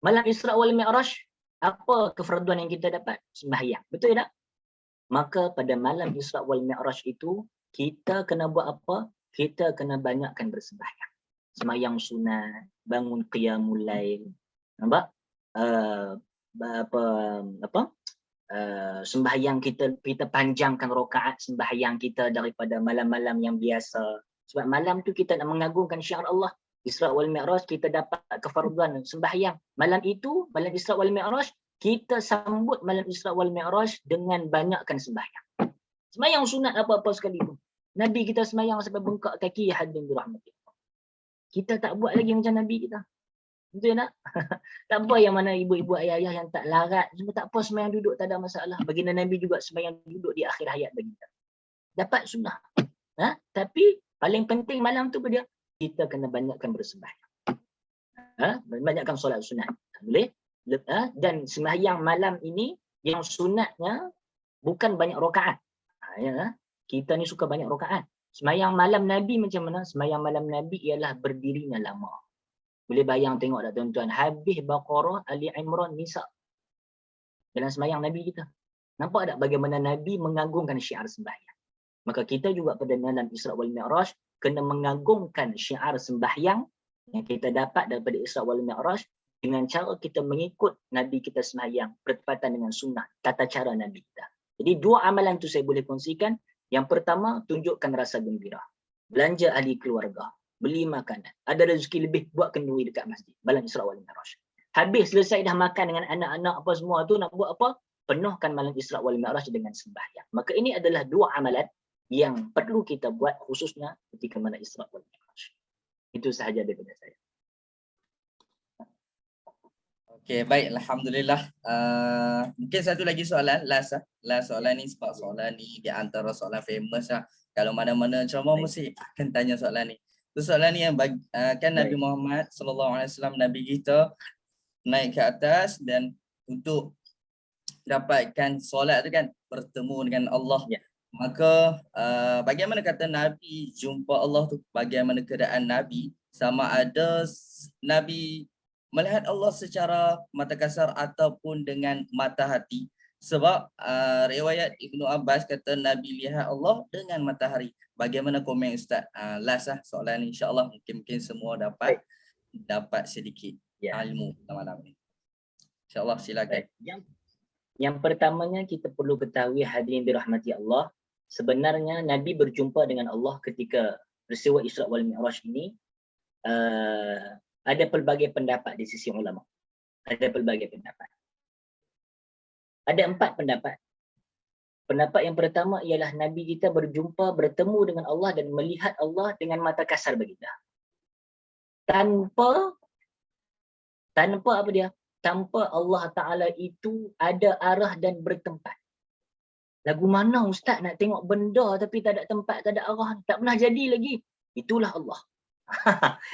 Speaker 2: Malam Isra wal Mi'raj, apa kefarduan yang kita dapat? Sembahyang. Betul tak? Maka pada malam Isra wal Mi'raj itu, kita kena buat apa? Kita kena banyakkan bersembahyang. Sembahyang sunat, bangun qiyamul lail. Nampak? Sembahyang kita panjangkan rakaat sembahyang kita daripada malam-malam yang biasa. Sebab malam tu kita nak mengagungkan syiar Allah. Isra wal Mi'raj kita dapat kefarduan sembahyang. Malam itu, malam Isra wal Mi'raj, kita sambut malam Isra wal Mi'raj dengan banyakkan sembahyang. Sembahyang sunat apa-apa sekalipun. Nabi kita sembahyang sampai bengkak kaki, hadirin dirahmati. Kita tak buat lagi macam Nabi kita. Betul tak? Tak apa yang mana ibu-ibu ayah-ayah yang tak larat. Semua tak apa, sembahyang duduk tak ada masalah. Baginda Nabi juga sembahyang duduk di akhir hayat baginda. Dapat sunnah. Tapi paling penting malam tu dia, kita kena banyakkan bersembahyang. Banyakkan solat sunat. Boleh? Dan sembahyang malam ini yang sunatnya bukan banyak rakaat. Kita ni suka banyak rakaat. Sembahyang malam Nabi macam mana? Sembahyang malam Nabi ialah berdirinya lama. Boleh bayang tengok tak tuan-tuan, habis Baqarah, Ali Imran, Nisa dalam sembahyang Nabi kita. Nampak tak bagaimana Nabi mengagungkan syiar sembahyang? Maka kita juga pada malam Isra wal Mi'raj kena mengagungkan syiar sembahyang yang kita dapat daripada Isra wal Mi'raj dengan cara kita mengikut Nabi kita sembahyang bertepatan dengan sunnah, tata cara Nabi kita. Jadi dua amalan tu saya boleh kongsikan. Yang pertama, tunjukkan rasa gembira. Belanja ahli keluarga. Beli makanan. Ada rezeki lebih, buat kenduri dekat masjid. Malam Isra wal Mi'raj. Habis selesai dah makan dengan anak-anak apa semua tu, nak buat apa? Penuhkan malam Isra wal Mi'raj dengan sembahyang. Maka ini adalah dua amalan yang perlu kita buat khususnya ketika malam Isra wal Mi'raj. Itu sahaja daripada saya.
Speaker 1: Okey, baik. Alhamdulillah. Mungkin satu lagi soalan. Last soalan ni sebab soalan ni di antara soalan famous lah. Kalau mana-mana ceramah mesti akan tanya soalan ni. Tu soalan ni yang kan Nabi Muhammad SAW, Nabi kita naik ke atas dan untuk dapatkan solat tu kan bertemu dengan Allah. Maka bagaimana kata Nabi jumpa Allah tu, bagaimana keadaan Nabi, sama ada Nabi melihat Allah secara mata kasar ataupun dengan mata hati. Sebab riwayat Ibnu Abbas kata Nabi lihat Allah dengan matahari. Bagaimana komen Ustaz? Last lah soalan ni, insya-Allah mungkin semua dapat sedikit ilmu malam ni. Insya-Allah silakan.
Speaker 2: Yang pertamanya kita perlu ketahui hadirin dirahmati Allah, sebenarnya Nabi berjumpa dengan Allah ketika peristiwa Isra wal Mi'raj ini. Ada pelbagai pendapat di sisi ulama. Ada pelbagai pendapat. Ada 4 pendapat. Pendapat yang pertama ialah Nabi kita bertemu dengan Allah dan melihat Allah dengan mata kasar baginda. Tanpa apa dia? Tanpa Allah Ta'ala itu ada arah dan bertempat. Lagu mana Ustaz nak tengok benda tapi tak ada tempat, tak ada arah, tak pernah jadi lagi. Itulah Allah.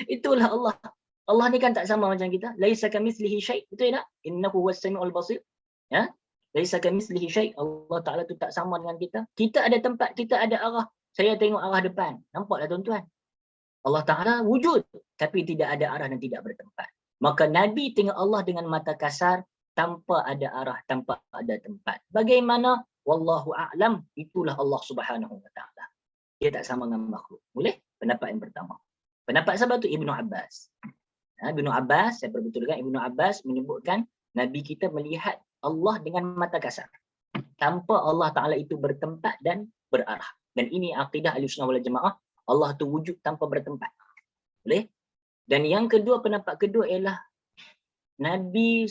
Speaker 2: Itulah Allah. Allah ni kan tak sama macam kita. Laisa kamitslihi syai', betul tak? Innahu huwas samiul basir. Ya? Laisa kamitslihi syai'. Allah Taala tu tak sama dengan kita. Kita ada tempat, kita ada arah. Saya tengok arah depan. Nampaklah tuan-tuan. Allah Taala wujud tapi tidak ada arah dan tidak bertempat. Maka Nabi tengok Allah dengan mata kasar tanpa ada arah, tanpa ada tempat. Bagaimana? Wallahu a'lam. Itulah Allah Subhanahu wa taala. Dia tak sama dengan makhluk. Boleh? Pendapat yang pertama. Pendapat sahabat tu Ibnu Abbas. Ibnu Abbas, saya perbetulkan, Ibnu Abbas menyebutkan Nabi kita melihat Allah dengan mata kasar. Tanpa Allah Ta'ala itu bertempat dan berarah. Dan ini akidah Ahlussunnah wal Jamaah. Allah tu wujud tanpa bertempat. Boleh? Dan yang kedua, pendapat kedua ialah Nabi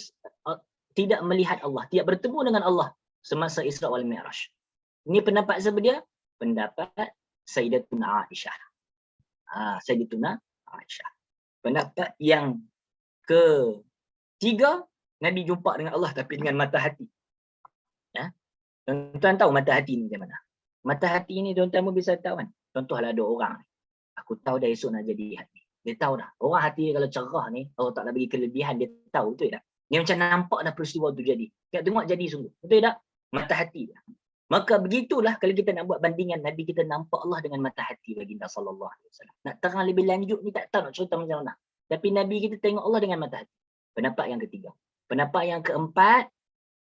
Speaker 2: tidak melihat Allah, tidak bertemu dengan Allah semasa Isra wal Mi'raj. Ini pendapat siapa dia? Pendapat Sayyidatuna Aisyah. Sayyidatuna Aisyah. Pendapat yang ketiga, Nabi jumpa dengan Allah tapi dengan mata hati. Ya? Tuan-tuan tahu mata hati ni macam mana? Mata hati ni tuan-tuan pun bisa tahu kan? Contohlah ada orang, aku tahu dah esok nak jadi hati. Dia tahu dah. Orang hati dia kalau cerah ni, Allah Ta'ala bagi kelebihan, dia tahu, betul tak? Dia macam nampak dah peristiwa tu jadi. Kita tengok jadi sungguh. Betul tak? Mata hati dia. Maka begitulah kalau kita nak buat bandingan, Nabi kita nampak Allah dengan mata hati baginda sallallahu alaihi wasallam. Nak terang lebih lanjut ni tak tahu nak cerita macam mana. Tapi Nabi kita tengok Allah dengan mata hati. Pendapat yang ketiga. Pendapat yang keempat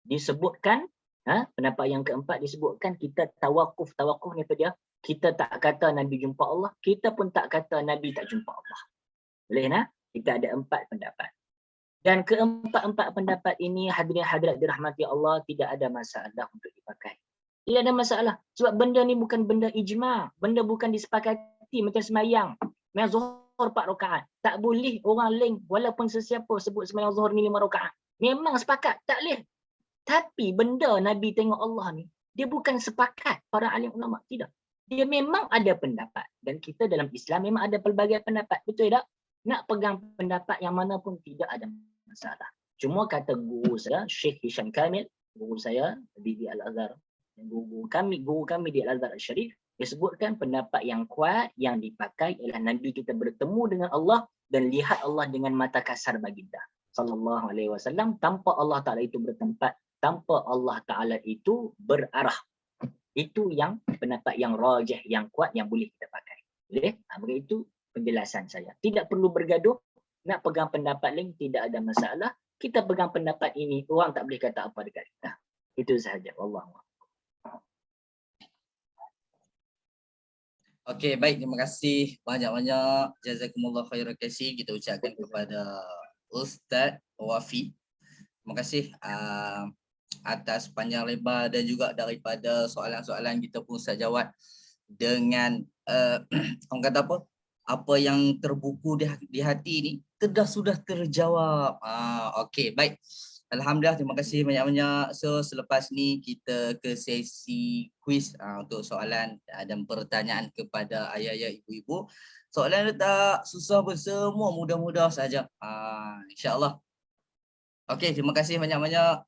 Speaker 2: disebutkan, pendapat yang keempat disebutkan kita tawakuf ni apa dia? Kita tak kata Nabi jumpa Allah, kita pun tak kata Nabi tak jumpa Allah. Boleh nah? Kita ada 4 pendapat. Dan keempat-empat pendapat ini hadirin-hadirat dirahmati Allah tidak ada masalah untuk dipakai. Tidak ada masalah. Sebab benda ni bukan benda ijma'. Benda bukan disepakati macam semayang. Memang Zuhur Zuhur 4 rakaat. Tak boleh orang lain walaupun sesiapa sebut sembahyang Zuhur ni 5 rakaat. Memang sepakat, tak boleh. Tapi benda Nabi tengok Allah ni, dia bukan sepakat para alim ulama, tidak. Dia memang ada pendapat. Dan kita dalam Islam memang ada pelbagai pendapat. Betul tak? Nak pegang pendapat yang mana pun tidak ada masalah. Cuma kata guru saya, Syekh Hisham Kamil, guru saya di Al-Azhar, guru kami di Al-Azhar Al-Sharif, dia sebutkan pendapat yang kuat yang dipakai ialah Nabi kita bertemu dengan Allah dan lihat Allah dengan mata kasar baginda sallallahu alaihi wasallam, tanpa Allah Taala itu bertempat, tanpa Allah Taala itu berarah. Itu yang pendapat yang rajih, yang kuat, yang boleh kita pakai. Boleh? Begitu penjelasan saya. Tidak perlu bergaduh, nak pegang pendapat lain tidak ada masalah. Kita pegang pendapat ini, orang tak boleh kata apa dekat kita. Itu sahaja. Wallahu a'lam.
Speaker 1: Okey, baik, terima kasih banyak-banyak. Jazakumullah khairan kasih kita ucapkan kepada Ustaz Wafi. Terima kasih atas panjang lebar dan juga daripada soalan-soalan kita pun Ustaz jawab dengan orang kata apa yang terbuku di hati ni sudah terjawab. Okey, baik. Alhamdulillah, terima kasih banyak-banyak. So selepas ni kita ke sesi kuis untuk soalan dan pertanyaan kepada ayah-ayah, ibu-ibu. Soalan dia tak susah pun, semua mudah-mudah saja. InsyaAllah. Okey, terima kasih banyak-banyak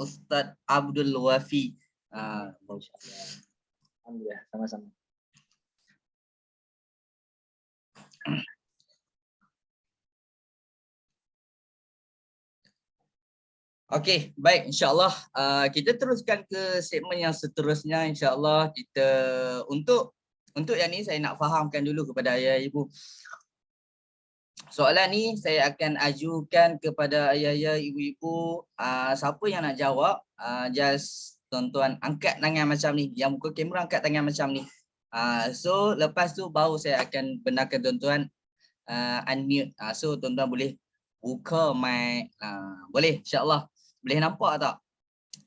Speaker 1: Ustaz Abdul Wafi.
Speaker 2: Alhamdulillah, sama-sama.
Speaker 1: Okey, baik, insyaAllah kita teruskan ke segmen yang seterusnya. InsyaAllah kita untuk yang ni saya nak fahamkan dulu kepada ayah ibu. Soalan ni saya akan ajukan kepada ayah-ayah, ibu-ibu. Siapa yang nak jawab, just tuan-tuan angkat tangan macam ni. Yang buka kamera angkat tangan macam ni. So lepas tu baru saya akan benarkan tuan-tuan unmute. So tuan-tuan boleh buka mic. Boleh, insyaAllah. Boleh nampak tak?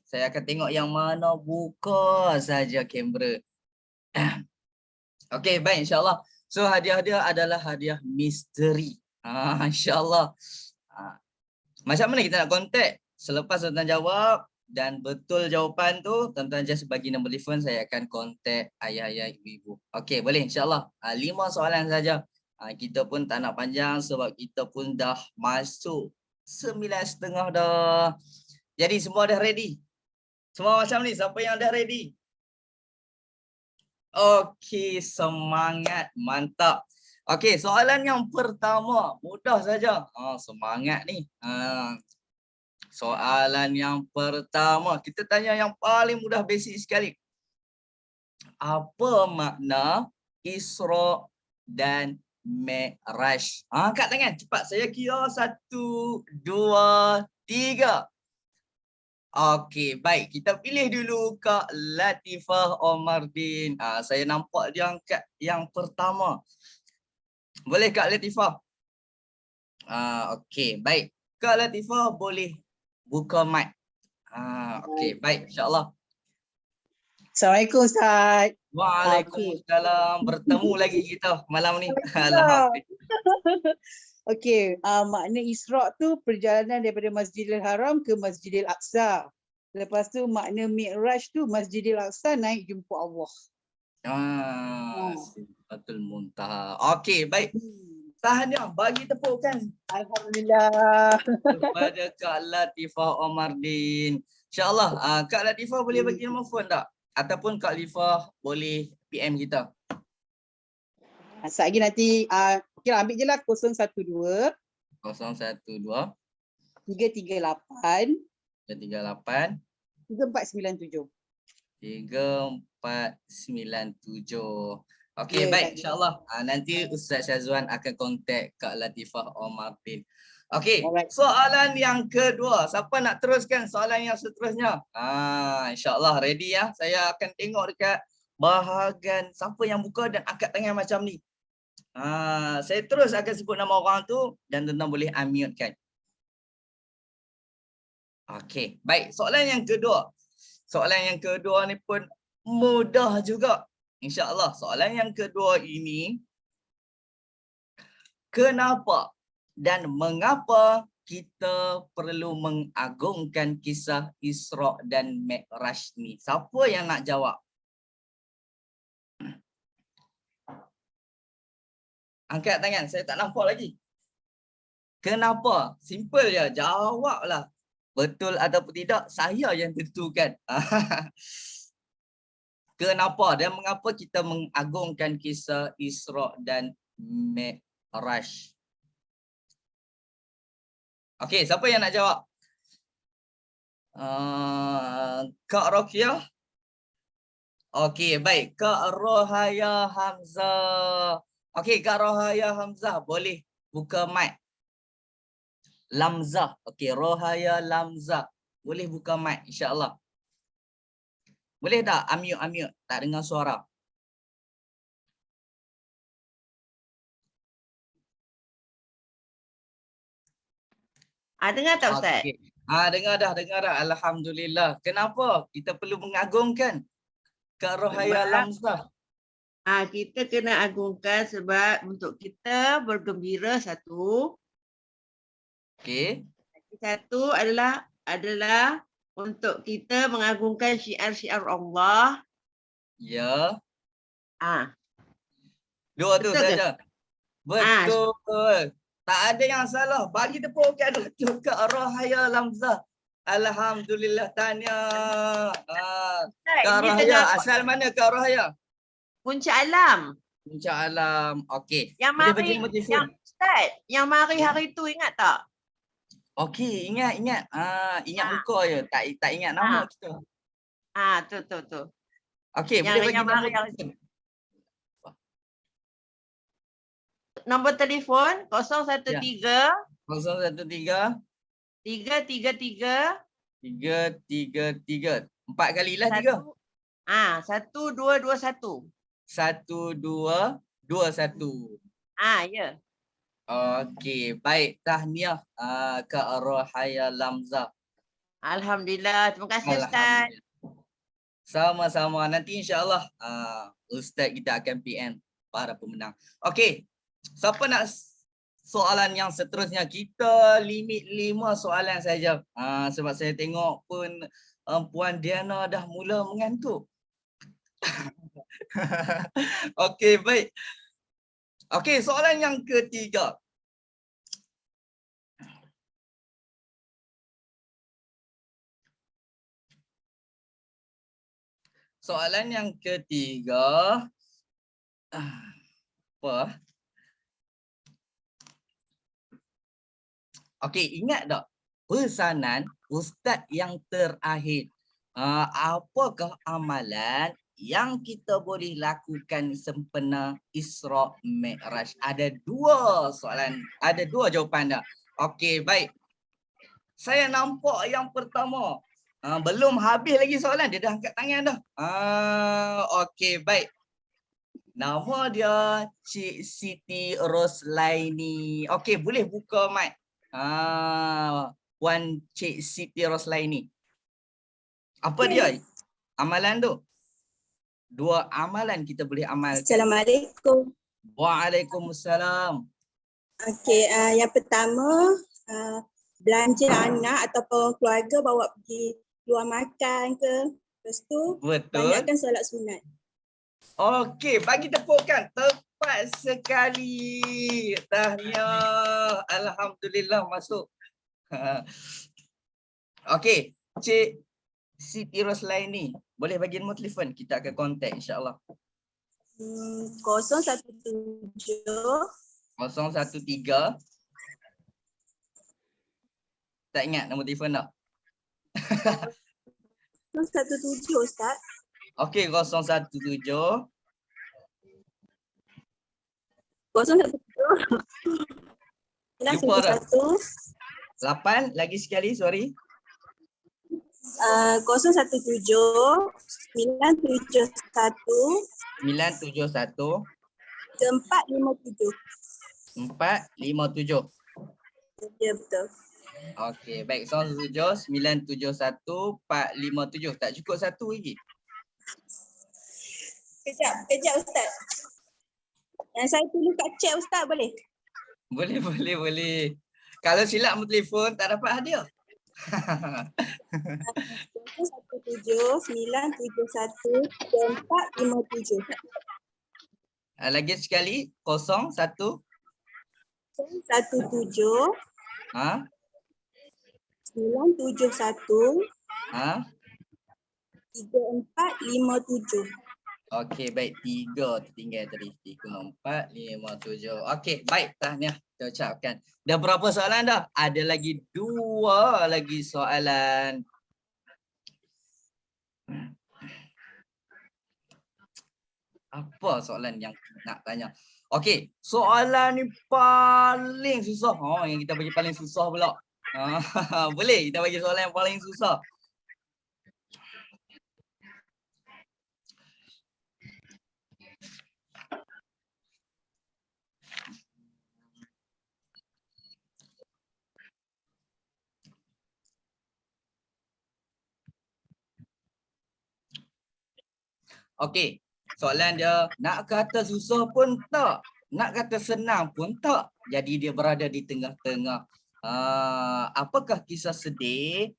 Speaker 1: Saya akan tengok yang mana buka saja kamera. Okey, baik, insyaAllah. So hadiah dia adalah hadiah misteri. InsyaAllah. Macam mana kita nak kontak? Selepas tuan-tuan jawab dan betul jawapan tu, tuan-tuan just bagi nombor telefon, saya akan kontak ayah-ayah, ibu-ibu. Okey, boleh, insyaAllah. 5 soalan saja. Kita pun tak nak panjang sebab kita pun dah masuk 9.30 dah. Jadi semua dah ready? Semua macam ni, siapa yang dah ready? Okey, semangat, mantap. Okey, soalan yang pertama, mudah saja. Semangat ni. Soalan yang pertama, kita tanya yang paling mudah, basic sekali. Apa makna Isra dan Mi'raj? Angkat tangan cepat, saya kira 1, 2, 3. Okey, baik. Kita pilih dulu Kak Latifah Omardin. Saya nampak dia angkat yang pertama. Boleh Kak Latifah? Okey, baik. Kak Latifah boleh buka mic. Okey, baik, insya-Allah.
Speaker 3: Assalamualaikum Ustaz.
Speaker 1: Waalaikumsalam. Bertemu lagi kita malam ni. Alhamdulillah.
Speaker 3: Okey, makna Isra' tu perjalanan daripada Masjidil Haram ke Masjidil Aqsa. Lepas tu makna Mi'raj tu Masjidil Aqsa naik jumpa Allah.
Speaker 1: Sidratul Muntaha. Okey, baik. Tahniah, bagi tepukan.
Speaker 3: Alhamdulillah.
Speaker 1: Kepada Kak Latifah Omardin. InsyaAllah, Kak Latifah boleh bagi nombor phone tak? Ataupun Kak Latifah boleh PM kita.
Speaker 3: Sekejap lagi nanti, okey lah, ambil je lah 012
Speaker 1: 012
Speaker 3: 338
Speaker 1: 338
Speaker 3: 3497.
Speaker 1: 3497. Okey,
Speaker 3: Ya,
Speaker 1: baik,
Speaker 3: Kak.
Speaker 1: insyaAllah. Nanti Ustaz Syazwan akan kontak Kak Latifah Omardin. Okey,
Speaker 3: Alright.
Speaker 1: soalan yang kedua. Siapa nak teruskan soalan yang seterusnya? InsyaAllah ready ya. Saya akan tengok dekat bahagian siapa yang buka dan angkat tangan macam ni. Saya terus akan sebut nama orang tu dan tuan-tuan boleh unmute kan. Okey, baik. Soalan yang kedua. Soalan yang kedua ni pun mudah juga. InsyaAllah. Soalan yang kedua ini kenapa dan mengapa kita perlu mengagungkan kisah Isra dan Mi'raj ni? Siapa yang nak jawab? Angkat tangan, saya tak nampak lagi. Kenapa? Simple je, jawablah. Betul ataupun tidak, saya yang tentukan. Kenapa dan mengapa kita mengagungkan kisah Isra dan Mi'raj? Okey, siapa yang nak jawab? Kak Rokiah? Okey, baik. Kak Rohaya Hamzah. Okey, Kak Rohaya Hamzah, boleh buka mic. Lamzah. Okey, Rohaya Lamzah. Boleh buka mic, insya-Allah. Boleh tak unmute? Tak dengar suara.
Speaker 4: Dengar tak Ustaz?
Speaker 1: Okey. Dengar dah. Alhamdulillah. Kenapa kita perlu mengagungkan Kak Rohaya
Speaker 4: Sebab-
Speaker 1: Lamzah?
Speaker 4: Kita kena agungkan sebab untuk kita bergembira satu.
Speaker 1: Okey.
Speaker 4: Satu adalah untuk kita mengagungkan syiar-syiar Allah.
Speaker 1: Ya. Dua tu
Speaker 4: Betul ke?
Speaker 1: saja. Betul. Tak ada yang salah. Bagi tepukan untuk Kak Rohaya Lamzah. Alhamdulillah, tahniah. Kak
Speaker 4: Ini
Speaker 1: Rohaya,
Speaker 4: tengah
Speaker 1: asal mana Kak Rohaya?
Speaker 4: Puncak Alam.
Speaker 1: Puncak Alam. Okey.
Speaker 4: Yang
Speaker 1: Boleh
Speaker 4: mari,
Speaker 1: bagi nombor telefon?
Speaker 4: Ustaz, yang mari hari tu ingat tak?
Speaker 1: Okey, ingat. Ingat muka je. Tak ingat nama kita.
Speaker 4: Tu.
Speaker 1: Okey, boleh bagi
Speaker 4: yang
Speaker 1: nombor
Speaker 4: mari hari
Speaker 1: telefon?
Speaker 4: Nombor telefon 013
Speaker 1: 013
Speaker 4: 333
Speaker 1: 333. 4 kalilah 3.
Speaker 4: 1221.
Speaker 1: 1221.
Speaker 4: Ya.
Speaker 1: Okey, baik. Tahniah Kak Rohaya Lamzah.
Speaker 4: Alhamdulillah. Terima kasih Ustaz.
Speaker 1: Sama-sama. Nanti insya-Allah Ustaz kita akan PM para pemenang. Okey. Siapa nak soalan yang seterusnya? Kita limit 5 soalan saja. Sebab saya tengok pun Puan Diana dah mula mengantuk. Okey, baik. Okey, soalan yang ketiga. Soalan yang ketiga. Apa? Okey, ingat tak pesanan Ustaz yang terakhir? Apakah amalan yang kita boleh lakukan sempena Isra Mi'raj? Ada 2 soalan, ada 2 jawapan dah. Okey, baik. Saya nampak yang pertama. Belum habis lagi soalan, dia dah angkat tangan dah. Okey, baik. Nama dia Cik Siti Roslaini. Okey, boleh buka mic. Puan Cik Siti Roslaini. Apa dia amalan tu? 2 amalan kita boleh amalkan.
Speaker 5: Assalamualaikum.
Speaker 1: Waalaikumsalam.
Speaker 5: Okey, yang pertama belanja anak ataupun keluarga bawa pergi luar makan ke. Lepas tu
Speaker 1: Betul.
Speaker 5: banyakkan solat sunat.
Speaker 1: Okey, bagi tepukan. Tepat sekali. Tahniah. Alhamdulillah masuk. Okey, Cik Siti Roslaini, boleh bagi nombor telefon? Kita akan kontak insya-Allah.
Speaker 5: 017
Speaker 1: 013. Tak ingat nombor telefon tak?
Speaker 5: 017 Ustaz.
Speaker 1: Okey, 017 Lupa dah. 8 lagi sekali, sorry.
Speaker 5: 017 971
Speaker 1: 971
Speaker 5: 457.
Speaker 1: 457.
Speaker 5: Ya betul.
Speaker 1: Okey, baik. 017 971 457. Tak cukup satu lagi.
Speaker 5: Kejap Ustaz. Yang saya tulis kat chat Ustaz boleh?
Speaker 1: Boleh, boleh, boleh. Kalau silap nombor telefon tak dapat hadiah.
Speaker 5: 017-971-3457.
Speaker 1: Lagi sekali 01
Speaker 5: 017
Speaker 1: ha
Speaker 5: 971
Speaker 1: ha
Speaker 5: 3457.
Speaker 1: okey baik 3 tertinggal tadi 3 4 5 7. Okey baik tahniah kita ucapkan. Dah berapa soalan dah? Ada lagi 2 lagi soalan. Apa soalan yang nak tanya? Okey, soalan ni paling susah. Yang kita bagi paling susah pula. Boleh kita bagi soalan yang paling susah. Okey, soalan dia nak kata susah pun tak, nak kata senang pun tak. Jadi dia berada di tengah-tengah. Apakah kisah sedih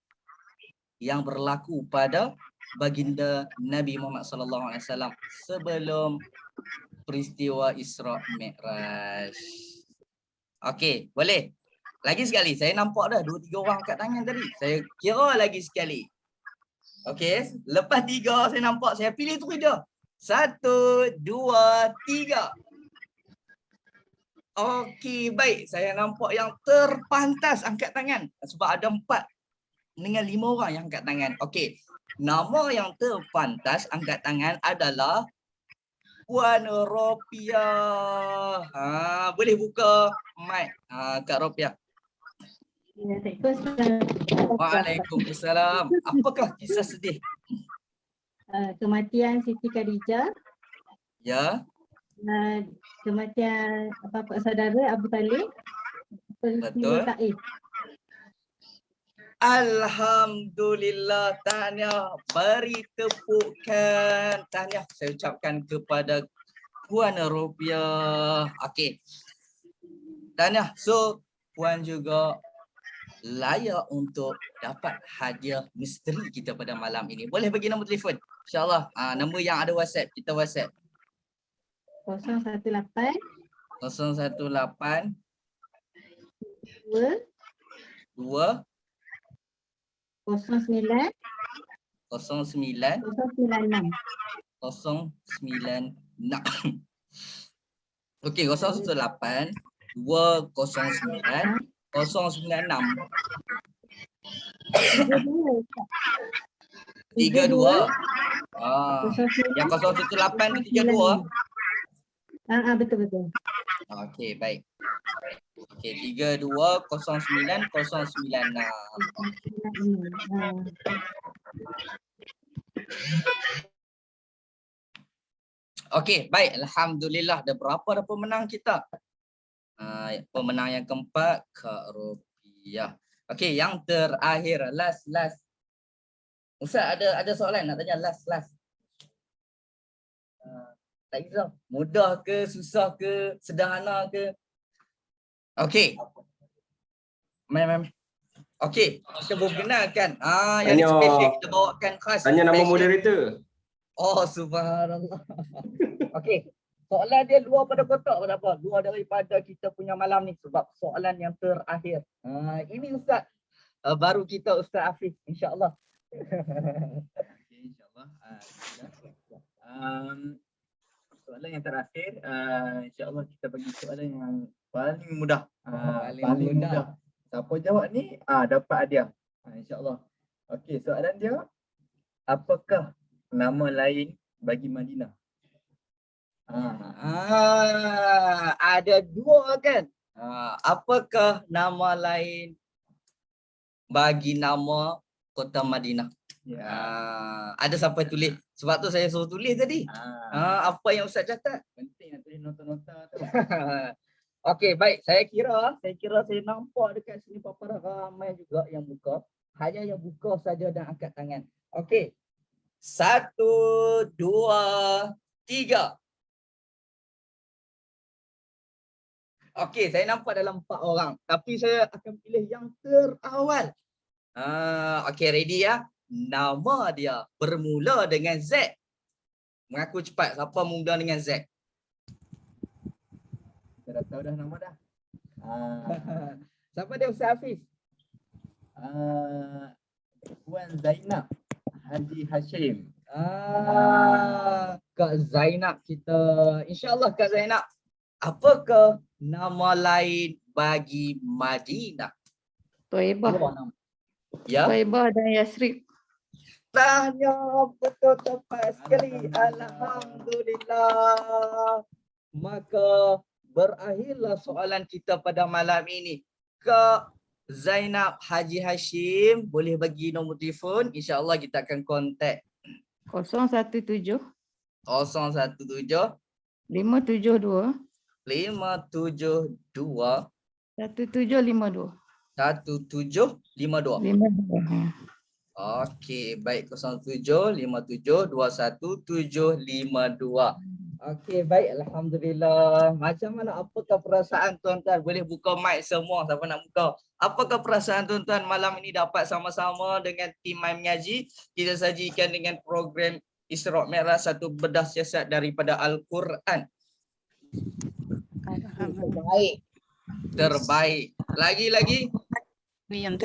Speaker 1: yang berlaku pada baginda Nabi Muhammad sallallahu alaihi wasallam sebelum peristiwa Isra Mi'raj? Okey, boleh. Lagi sekali, saya nampak dah 2-3 orang angkat tangan tadi. Saya kira lagi sekali. Okey, lepas 3 saya nampak, saya pilih terus dia. 1, 2, 3. Okey, baik. Saya nampak yang terpantas angkat tangan. Sebab ada 4 dengan 5 orang yang angkat tangan. Okey, nama yang terpantas angkat tangan adalah Puan Ropiah. Boleh buka mic Kak Ropiah. Waalaikumsalam. Apakah kisah sedih?
Speaker 6: Kematian Siti Khadijah,
Speaker 1: Ya,
Speaker 6: kematian bapa saudara Abu Talib, peristiwa
Speaker 1: betul.
Speaker 6: Taif.
Speaker 1: Alhamdulillah, tahniah. Beri tepukan. Tahniah saya ucapkan kepada Puan Ropiah. Okey. Tahniah. So, Puan juga layak untuk dapat hadiah misteri kita pada malam ini. Boleh bagi nombor telefon? InsyaAllah. Nombor yang ada WhatsApp. Kita WhatsApp.
Speaker 6: 018
Speaker 1: 018
Speaker 6: 2
Speaker 1: 2
Speaker 6: 09
Speaker 1: 09
Speaker 6: 096.
Speaker 1: 096. Okey, 018 209 096 32. Yang 018 tu 32.
Speaker 6: Betul.
Speaker 1: Okey, baik. Okey, 32 09 096. Okey, baik. Alhamdulillah. Ada berapa dah pemenang kita? Pemenang yang keempat, Kak Ropiah. Okey, yang terakhir, last. Ustaz ada soalan nak tanya last. Tak kisah. Mudah ke, susah ke, sederhana ke? Okey. Mari. Okey, kita perkenalkan. Yang
Speaker 7: Tanya-
Speaker 1: spesial kita bawakan khas.
Speaker 7: Tanya nama
Speaker 1: special.
Speaker 7: moderator.
Speaker 1: Oh, subhanallah. Okey. Soalan dia luar pada kotak berapa? Luar daripada kita punya malam ni sebab soalan yang terakhir. Ini Ustaz. Baru kita Ustaz Hafiz, insya-Allah. Okay, insya-Allah. Soalan yang terakhir, insya-Allah kita bagi soalan yang paling mudah. Paling mudah. Siapa jawab ni dapat hadiah. Insya-Allah. Okey, soalan dia, apakah nama lain bagi Madinah? Ada 2 kan? Apakah nama lain bagi nama kota Madinah? Ada siapa tulis? Sebab tu saya suruh tulis tadi. Apa yang Ustaz catat? Penting nak tulis nota-nota tu. Okey, baik. Saya kira saya nampak dekat sini paparan ramai juga yang buka. Hanya yang buka saja dan angkat tangan. Okey. 1, 2, 3. Okey, saya nampak dalam 4 orang. Tapi saya akan pilih yang terawal. Okey, ready ya? Nama dia bermula dengan Z. Mengaku cepat. Siapa mula dengan Z? Saya dah tahu dah nama dah. Siapa dia Ustaz Hafiz? Puan Zainab Haji Hashim. Kak Zainab kita. InsyaAllah Kak Zainab. Apakah nama lain bagi Madinah?
Speaker 7: Toibah.
Speaker 1: Dua nama. Ya.
Speaker 7: Toibah dan Yasrib.
Speaker 1: Tanya betul tepat sekali. Alhamdulillah. Maka berakhirlah soalan kita pada malam ini. Kak Zainab Haji Hashim boleh bagi nombor telefon. InsyaAllah kita akan kontak
Speaker 7: 017
Speaker 1: 017
Speaker 7: 572
Speaker 1: 572
Speaker 7: 1752.
Speaker 1: 1752.
Speaker 7: 52.
Speaker 1: Okey, baik 0757211752. Okey, baik, alhamdulillah. Macam mana, apakah perasaan tuan-tuan? Boleh buka mic semua siapa nak buka. Apakah perasaan tuan-tuan malam ini dapat sama-sama dengan tim Mai Mengaji kita sajikan dengan program Isra' Mi'raj, satu bedah siasat daripada Al-Quran. Terbaik. Terbaik. Lagi-lagi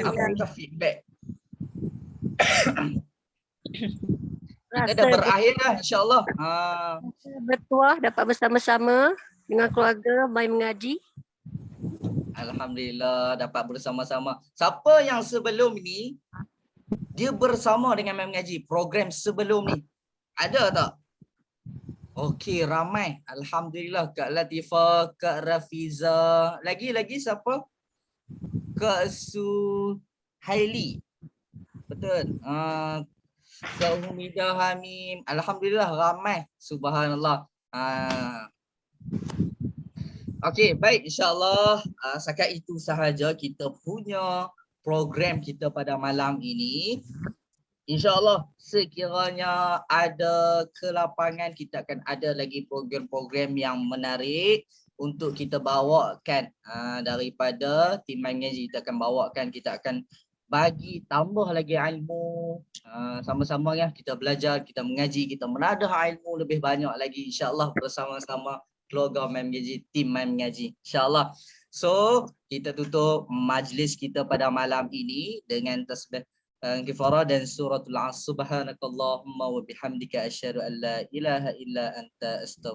Speaker 1: apakah feedback? Kita dah berakhir dah, insyaAllah.
Speaker 8: Bertuah dapat bersama-sama dengan keluarga Mai Mengaji.
Speaker 1: Alhamdulillah dapat bersama-sama. Siapa yang sebelum ni dia bersama dengan Mai Mengaji, program sebelum ni? Ada tak? Okey, ramai. Alhamdulillah. Kak Latifah, Kak Rafiza. Lagi siapa? Kak Suhaili. Betul. Kak Humidah Hamim. Alhamdulillah ramai. Subhanallah. Okey, baik, insyaAllah setakat itu sahaja kita punya program kita pada malam ini. InsyaAllah sekiranya ada kelapangan kita akan ada lagi program-program yang menarik untuk kita bawakan daripada tim Mai Mengaji. Kita akan bawakan, kita akan bagi tambah lagi ilmu sama-sama ya. Kita belajar, kita mengaji, kita menadah ilmu lebih banyak lagi insyaAllah bersama-sama keluarga Mai Mengaji, tim Mai Mengaji insyaAllah. So kita tutup majlis kita pada malam ini dengan tasbih kifarah dan suratul As. Subhanakallahumma wa bihamdika asyhadu an la ilaha illa anta astaghfiruka